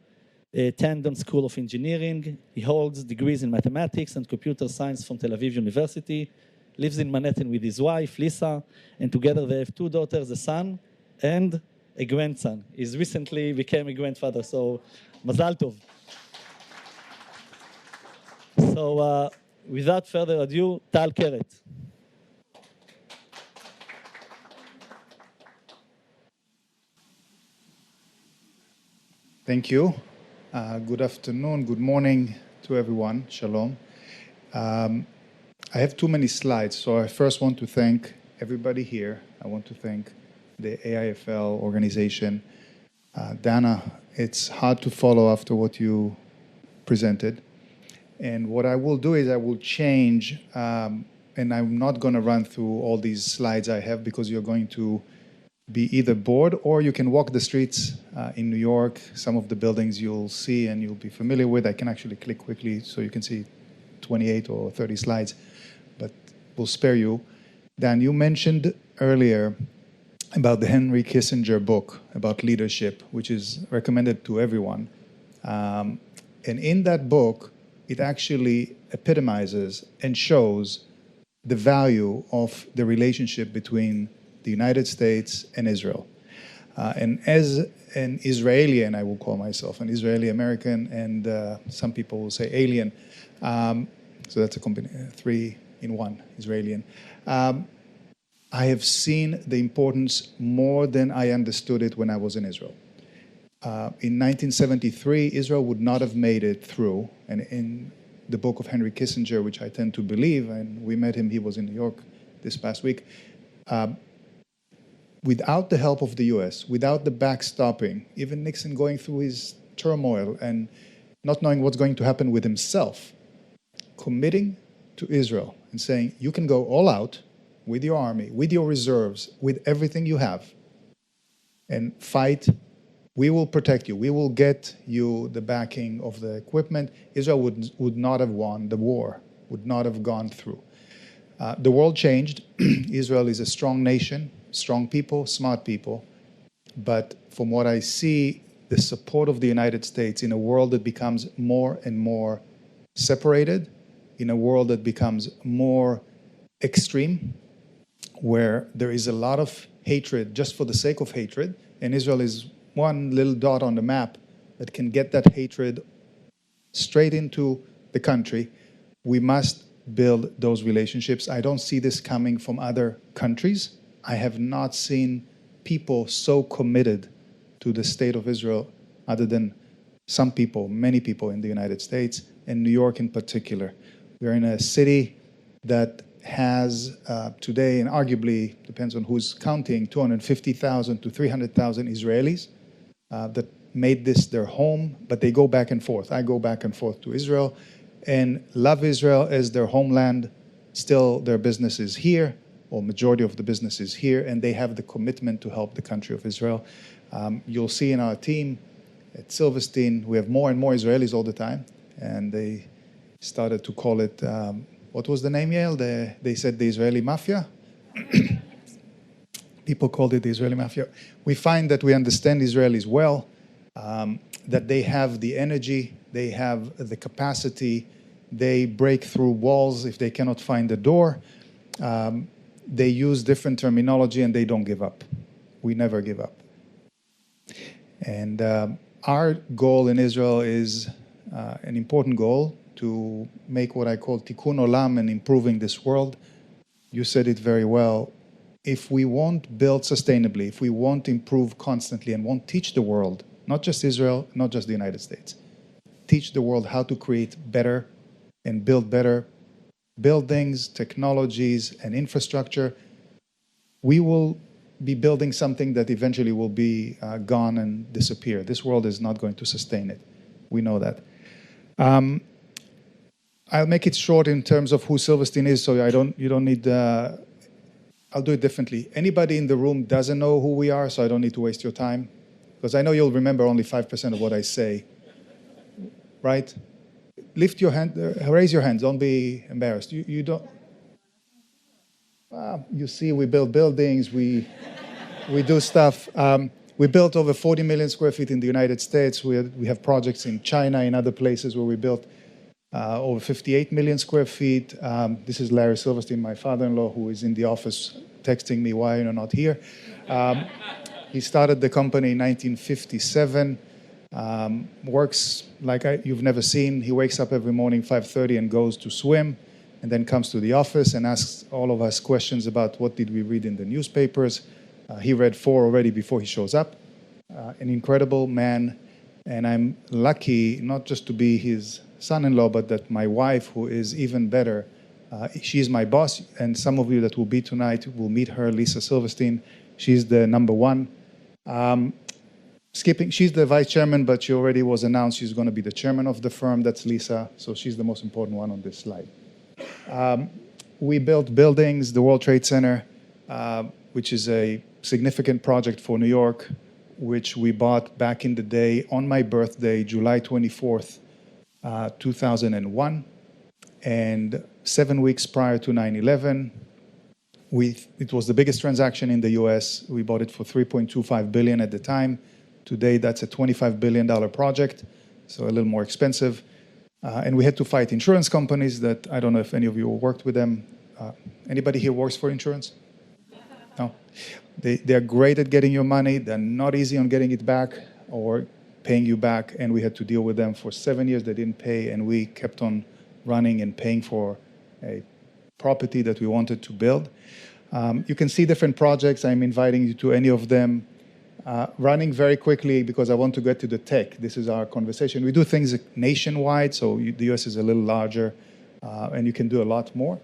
S6: Tandon School of Engineering. He holds degrees in mathematics and computer science from Tel Aviv University, lives in Manhattan with his wife, Lisa, and together they have 2 daughters, a son, and a grandson. He's recently became a grandfather, so mazal tov. So without further ado, Tal Keret.
S9: Thank you. Good afternoon, good morning to everyone. Shalom. I have too many slides, so I first want to thank everybody here. I want to thank the AIFL organization. Dana, it's hard to follow after what you presented. And what I will do is I will change, and I'm not going to run through all these slides I have because you're going to be either bored or you can walk the streets in New York. Some of the buildings you'll see and you'll be familiar with. I can actually click quickly so you can see 28 or 30 slides, but we'll spare you. Dan, you mentioned earlier about the Henry Kissinger book about leadership, which is recommended to everyone. And in that book, it actually epitomizes and shows the value of the relationship between the United States and Israel. And as an Israeli, and I will call myself an Israeli American, and some people will say alien, so that's a 3 in 1, Israelian. I have seen the importance more than I understood it when I was in Israel. In 1973, Israel would not have made it through, and in the book of Henry Kissinger, which I tend to believe, and we met him, he was in New York this past week, without the help of the US, without the backstopping, even Nixon going through his turmoil and not knowing what's going to happen with himself, committing to Israel and saying, you can go all out with your army, with your reserves, with everything you have, and fight. We will protect you. We will get you the backing of the equipment. Israel would not have won the war, would not have gone through. The world changed. Israel is a strong nation, strong people, smart people. But from what I see, the support of the United States in a world that becomes more and more separated, in a world that becomes more extreme, where there is a lot of hatred just for the sake of hatred, and Israel is one little dot on the map that can get that hatred straight into the country. We must build those relationships. I don't see this coming from other countries. I have not seen people so committed to the state of Israel other than some people, many people in the United States, and New York in particular. We're in a city that has today, and arguably, depends on who's counting, 250,000 to 300,000 Israelis that made this their home, but they go back and forth. I go back and forth to Israel and love Israel as their homeland. Still, their business is here, or majority of the business is here, and they have the commitment to help the country of Israel. You'll see in our team at Silverstein, we have more and more Israelis all the time, and they started to call it, what was the name, Yael? They said the Israeli Mafia. People called it the Israeli Mafia. We find that we understand Israelis well, that they have the energy, they have the capacity, they break through walls if they cannot find a door. They use different terminology and they don't give up. We never give up. And our goal in Israel is an important goal to make what I call tikkun olam and improving this world. You said it very well. If we won't build sustainably, if we won't improve constantly and won't teach the world, not just Israel, not just the United States, teach the world how to create better and build better buildings, technologies, and infrastructure, we will be building something that eventually will be gone and disappear. This world is not going to sustain it. We know that. I'll make it short in terms of who Silverstein is, so you don't need. I'll do it differently. Anybody in the room doesn't know who we are, so I don't need to waste your time, because I know you'll remember only 5% of what I say. Right? Lift your hand. Raise your hands. Don't be embarrassed. You don't. You see, we build buildings. We do stuff. We built over 40 million square feet in the United States. We have projects in China, in other places where we built over 58 million square feet. This is Larry Silverstein, my father-in-law, who is in the office texting me, why you're not here. He started the company in 1957. Works like you've never seen. He wakes up every morning 5:30 and goes to swim, and then comes to the office and asks all of us questions about what did we read in the newspapers. He read 4 already before he shows up. An incredible man, and I'm lucky not just to be his son-in-law, but that my wife, who is even better, she's my boss, and some of you that will be tonight will meet her, Lisa Silverstein. She's the number one. She's the vice chairman, but she already was announced she's going to be the chairman of the firm. That's Lisa, so she's the most important one on this slide. We built buildings, the World Trade Center, which is a significant project for New York, which we bought back in the day on my birthday, July 24th, 2001. And 7 weeks prior to 9/11, it was the biggest transaction in the US. We bought it for $3.25 billion at the time. Today, that's a $25 billion project, so a little more expensive. And we had to fight insurance companies that, I don't know if any of you worked with them. Anybody here works for insurance? No? They're great at getting your money. They're not easy on getting it back or paying you back. And we had to deal with them for 7 years. They didn't pay, and we kept on running and paying for a property that we wanted to build. You can see different projects. I'm inviting you to any of them. Running very quickly because I want to get to the tech. This is our conversation. We do things nationwide, so the US is a little larger, and you can do a lot more.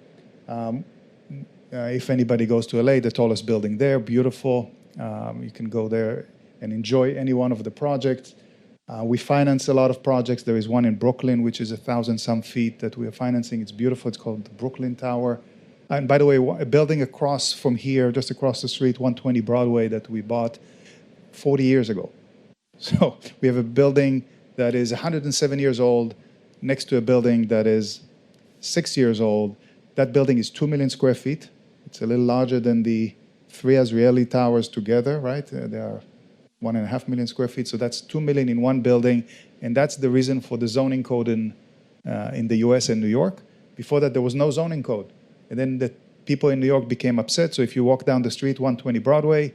S9: If anybody goes to LA, the tallest building there, beautiful. You can go there and enjoy any one of the projects. We finance a lot of projects. There is one in Brooklyn, which is 1,000-some feet that we are financing. It's beautiful. It's called the Brooklyn Tower. And by the way, a building across from here, just across the street, 120 Broadway, that we bought 40 years ago. So we have a building that is 107 years old next to a building that is 6 years old. That building is 2 million square feet. It's a little larger than the 3 Azrieli towers together, right? They are 1.5 million square feet. So that's 2 million in one building. And that's the reason for the zoning code in the US and New York. Before that, there was no zoning code. And then the people in New York became upset. So if you walk down the street, 120 Broadway,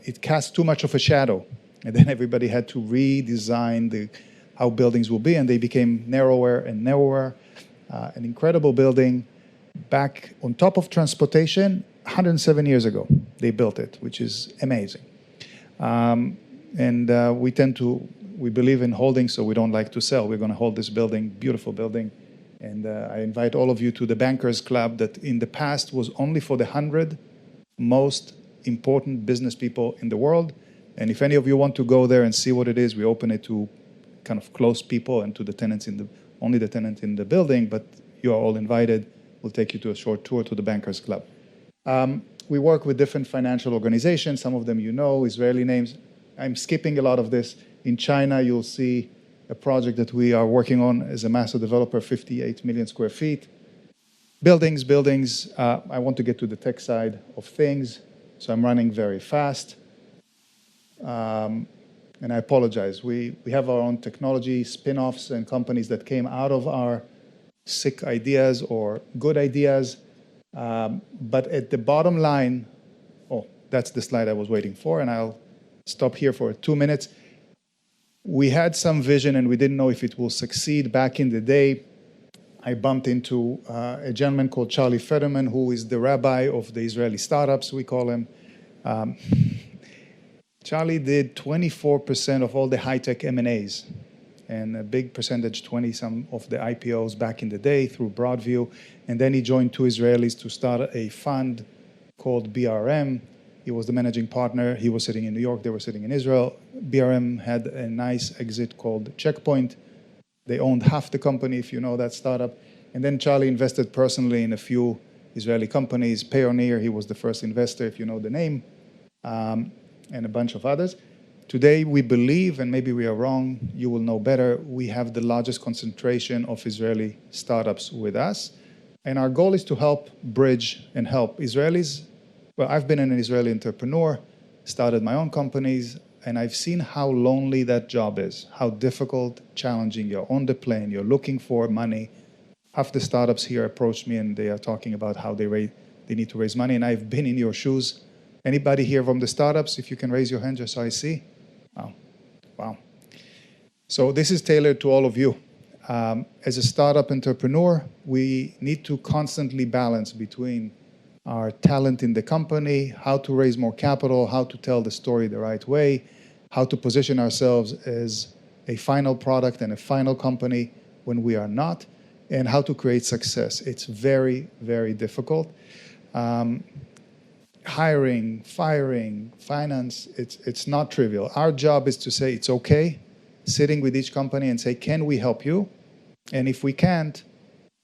S9: it casts too much of a shadow. And then everybody had to redesign how buildings will be, and they became narrower and narrower. An incredible building back on top of transportation, 107 years ago, they built it, which is amazing. We believe in holding, so we don't like to sell. We're going to hold this building, beautiful building. And I invite all of you to the Bankers Club that in the past was only for the 100 most important business people in the world. And if any of you want to go there and see what it is, we open it to kind of close people and to the tenants only the tenant in the building, but you are all invited. We'll take you to a short tour to the Bankers Club. We work with different financial organizations. Some of them you know, Israeli names. I'm skipping a lot of this. In China, you'll see a project that we are working on as a master developer, 58 million square feet. Buildings. I want to get to the tech side of things, so I'm running very fast. And I apologize. We have our own technology, spin-offs, and companies that came out of our sick ideas or good ideas. But at the bottom line, that's the slide I was waiting for, and I'll stop here for 2 minutes. We had some vision, and we didn't know if it will succeed. Back in the day, I bumped into a gentleman called Charlie Federman, who is the rabbi of the Israeli startups, we call him. Charlie did 24% of all the high-tech M&As. and a big percentage, 20-some of the IPOs back in the day through Broadview. And then he joined two Israelis to start a fund called BRM. He was the managing partner. He was sitting in New York. They were sitting in Israel. BRM had a nice exit called Checkpoint. They owned half the company, if you know that startup. And then Charlie invested personally in a few Israeli companies. Payoneer, he was the first investor, if you know the name, and a bunch of others. Today, we believe, and maybe we are wrong, you will know better, we have the largest concentration of Israeli startups with us. And our goal is to help bridge and help Israelis. Well, I've been an Israeli entrepreneur, started my own companies, and I've seen how lonely that job is, how difficult, challenging. You're on the plane, you're looking for money. Half the startups here approached me and they are talking about how they need to raise money, and I've been in your shoes. Anybody here from the startups? If you can raise your hand just so I see. Wow. So this is tailored to all of you. As a startup entrepreneur, we need to constantly balance between our talent in the company, how to raise more capital, how to tell the story the right way, how to position ourselves as a final product and a final company when we are not, and how to create success. It's very, very difficult. Hiring, firing, finance, it's not trivial. Our job is to say it's okay, sitting with each company and say, can we help you? And if we can't,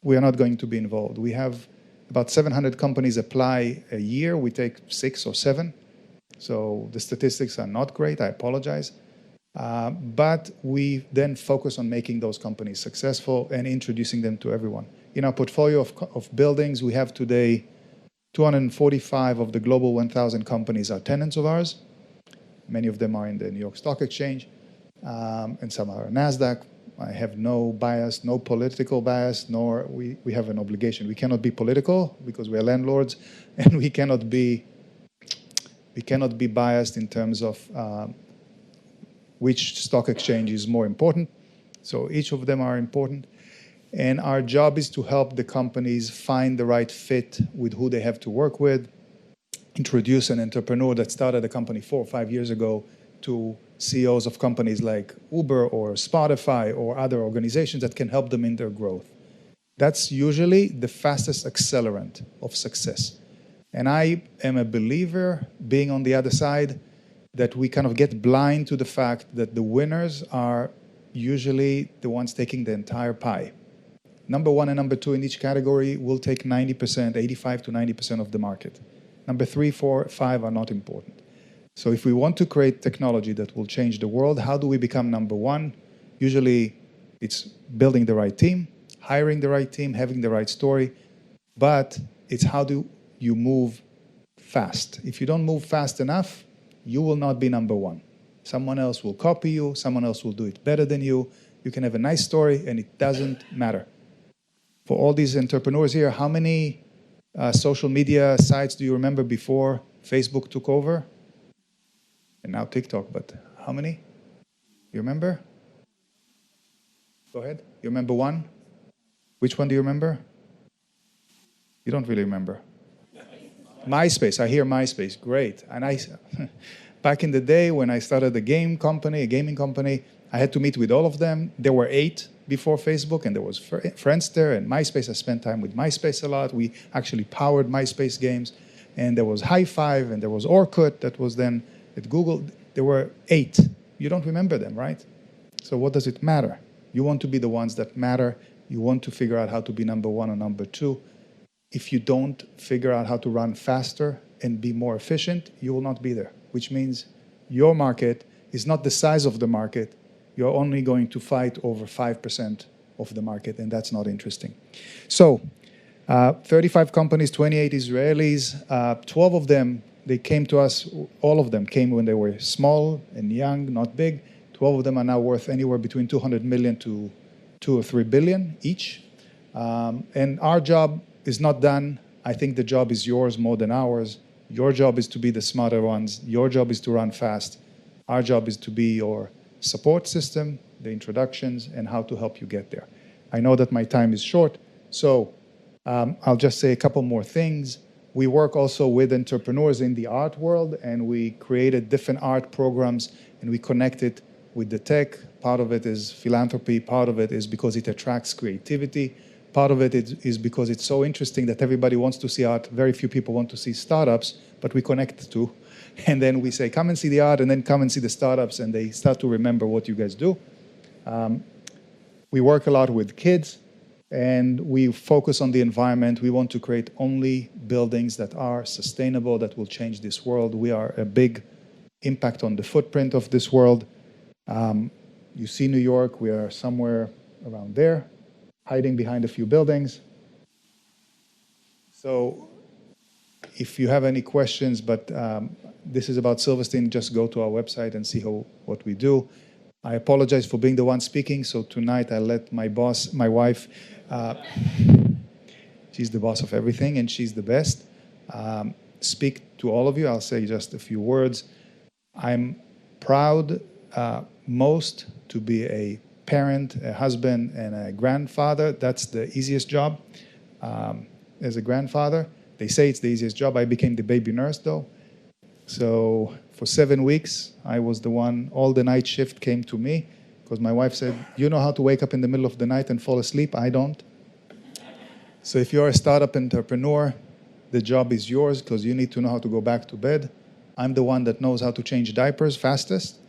S9: we are not going to be involved. We have about 700 companies apply a year. We take 6 or 7. So the statistics are not great. I apologize. But we then focus on making those companies successful and introducing them to everyone. In our portfolio of buildings, we have today 245 of the global 1,000 companies are tenants of ours. Many of them are in the New York Stock Exchange, and some are NASDAQ. I have no bias, no political bias, nor we have an obligation. We cannot be political because we are landlords, and we cannot be biased in terms of which stock exchange is more important. So each of them are important. And our job is to help the companies find the right fit with who they have to work with, introduce an entrepreneur that started a company 4 or 5 years ago to CEOs of companies like Uber or Spotify or other organizations that can help them in their growth. That's usually the fastest accelerant of success. And I am a believer, being on the other side, that we kind of get blind to the fact that the winners are usually the ones taking the entire pie. Number 1 and number 2 in each category will take 90%, 85 to 90% of the market. Number 3, 4, 5 are not important. So if we want to create technology that will change the world, how do we become number 1? Usually it's building the right team, hiring the right team, having the right story, but it's how do you move fast. If you don't move fast enough, you will not be number 1. Someone else will copy you, someone else will do it better than you. You can have a nice story and it doesn't matter. For all these entrepreneurs here, how many social media sites do you remember before Facebook took over? And now TikTok, but how many? You remember? Go ahead. You remember one? Which one do you remember? You don't really remember. MySpace. I hear MySpace. Great. And back in the day when I started a gaming company, I had to meet with all of them. There were 8 before Facebook, and there was Friendster and MySpace. I spent time with MySpace a lot. We actually powered MySpace games. And there was High Five, and there was Orkut that was then at Google. There were 8. You don't remember them, right? So what does it matter? You want to be the ones that matter. You want to figure out how to be number 1 or number 2. If you don't figure out how to run faster and be more efficient, you will not be there, which means your market is not the size of the market. You're only going to fight over 5% of the market, and that's not interesting. So 35 companies, 28 Israelis, 12 of them, they came to us, all of them came when they were small and young, not big. 12 of them are now worth anywhere between 200 million to 2 or 3 billion each. And our job is not done. I think the job is yours more than ours. Your job is to be the smarter ones. Your job is to run fast. Our job is to be your support system, the introductions, and how to help you get there. I know that my time is short, so I'll just say a couple more things. We work also with entrepreneurs in the art world, and we created different art programs, and we connected with the tech. Part of it is philanthropy. Part of it is because it attracts creativity. Part of it is because it's so interesting that everybody wants to see art. Very few people want to see startups, but we connect the two. And then we say, come and see the art, and then come and see the startups, and they start to remember what you guys do. We work a lot with kids, and we focus on the environment. We want to create only buildings that are sustainable, that will change this world. We are a big impact on the footprint of this world. You see New York, we are somewhere around there, hiding behind a few buildings. So if you have any questions, but this is about Silverstein, just go to our website and see what we do. I apologize for being the one speaking, so tonight I let my boss, my wife, she's the boss of everything and she's the best, speak to all of you. I'll say just a few words. I'm proud most to be a parent, a husband, and a grandfather. That's the easiest job as a grandfather. They say it's the easiest job. I became the baby nurse, though. So for 7 weeks, I was the one, all the night shift came to me, because my wife said, you know how to wake up in the middle of the night and fall asleep? I don't. So if you're a startup entrepreneur, the job is yours, because you need to know how to go back to bed. I'm the one that knows how to change diapers fastest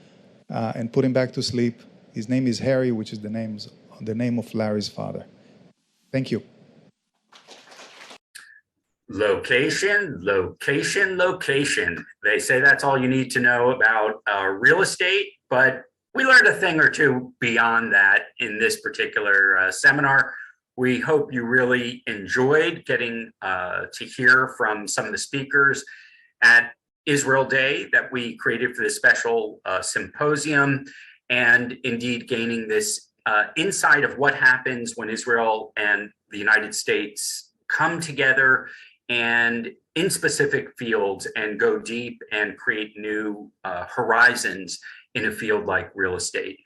S9: and put him back to sleep. His name is Harry, which is the name of Larry's father. Thank you.
S1: Location, location, location. They say that's all you need to know about real estate, but we learned a thing or two beyond that in this particular seminar. We hope you really enjoyed getting to hear from some of the speakers at Israel Day that we created for this special symposium, and indeed gaining this insight of what happens when Israel and the United States come together and in specific fields and go deep and create new horizons in a field like real estate.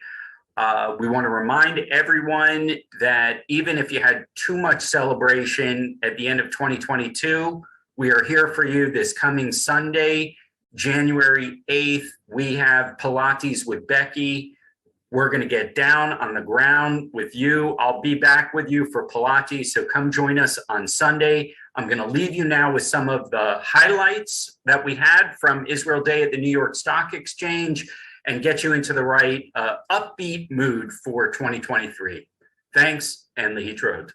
S1: We want to remind everyone that even if you had too much celebration at the end of 2022, we are here for you this coming Sunday, January 8th. We have Pilates with Becky. We're going to get down on the ground with you. I'll be back with you for Pilates, so come join us on Sunday. I'm going to leave you now with some of the highlights that we had from Israel Day at the New York Stock Exchange and get you into the right upbeat mood for 2023. Thanks, and Lehi Trod.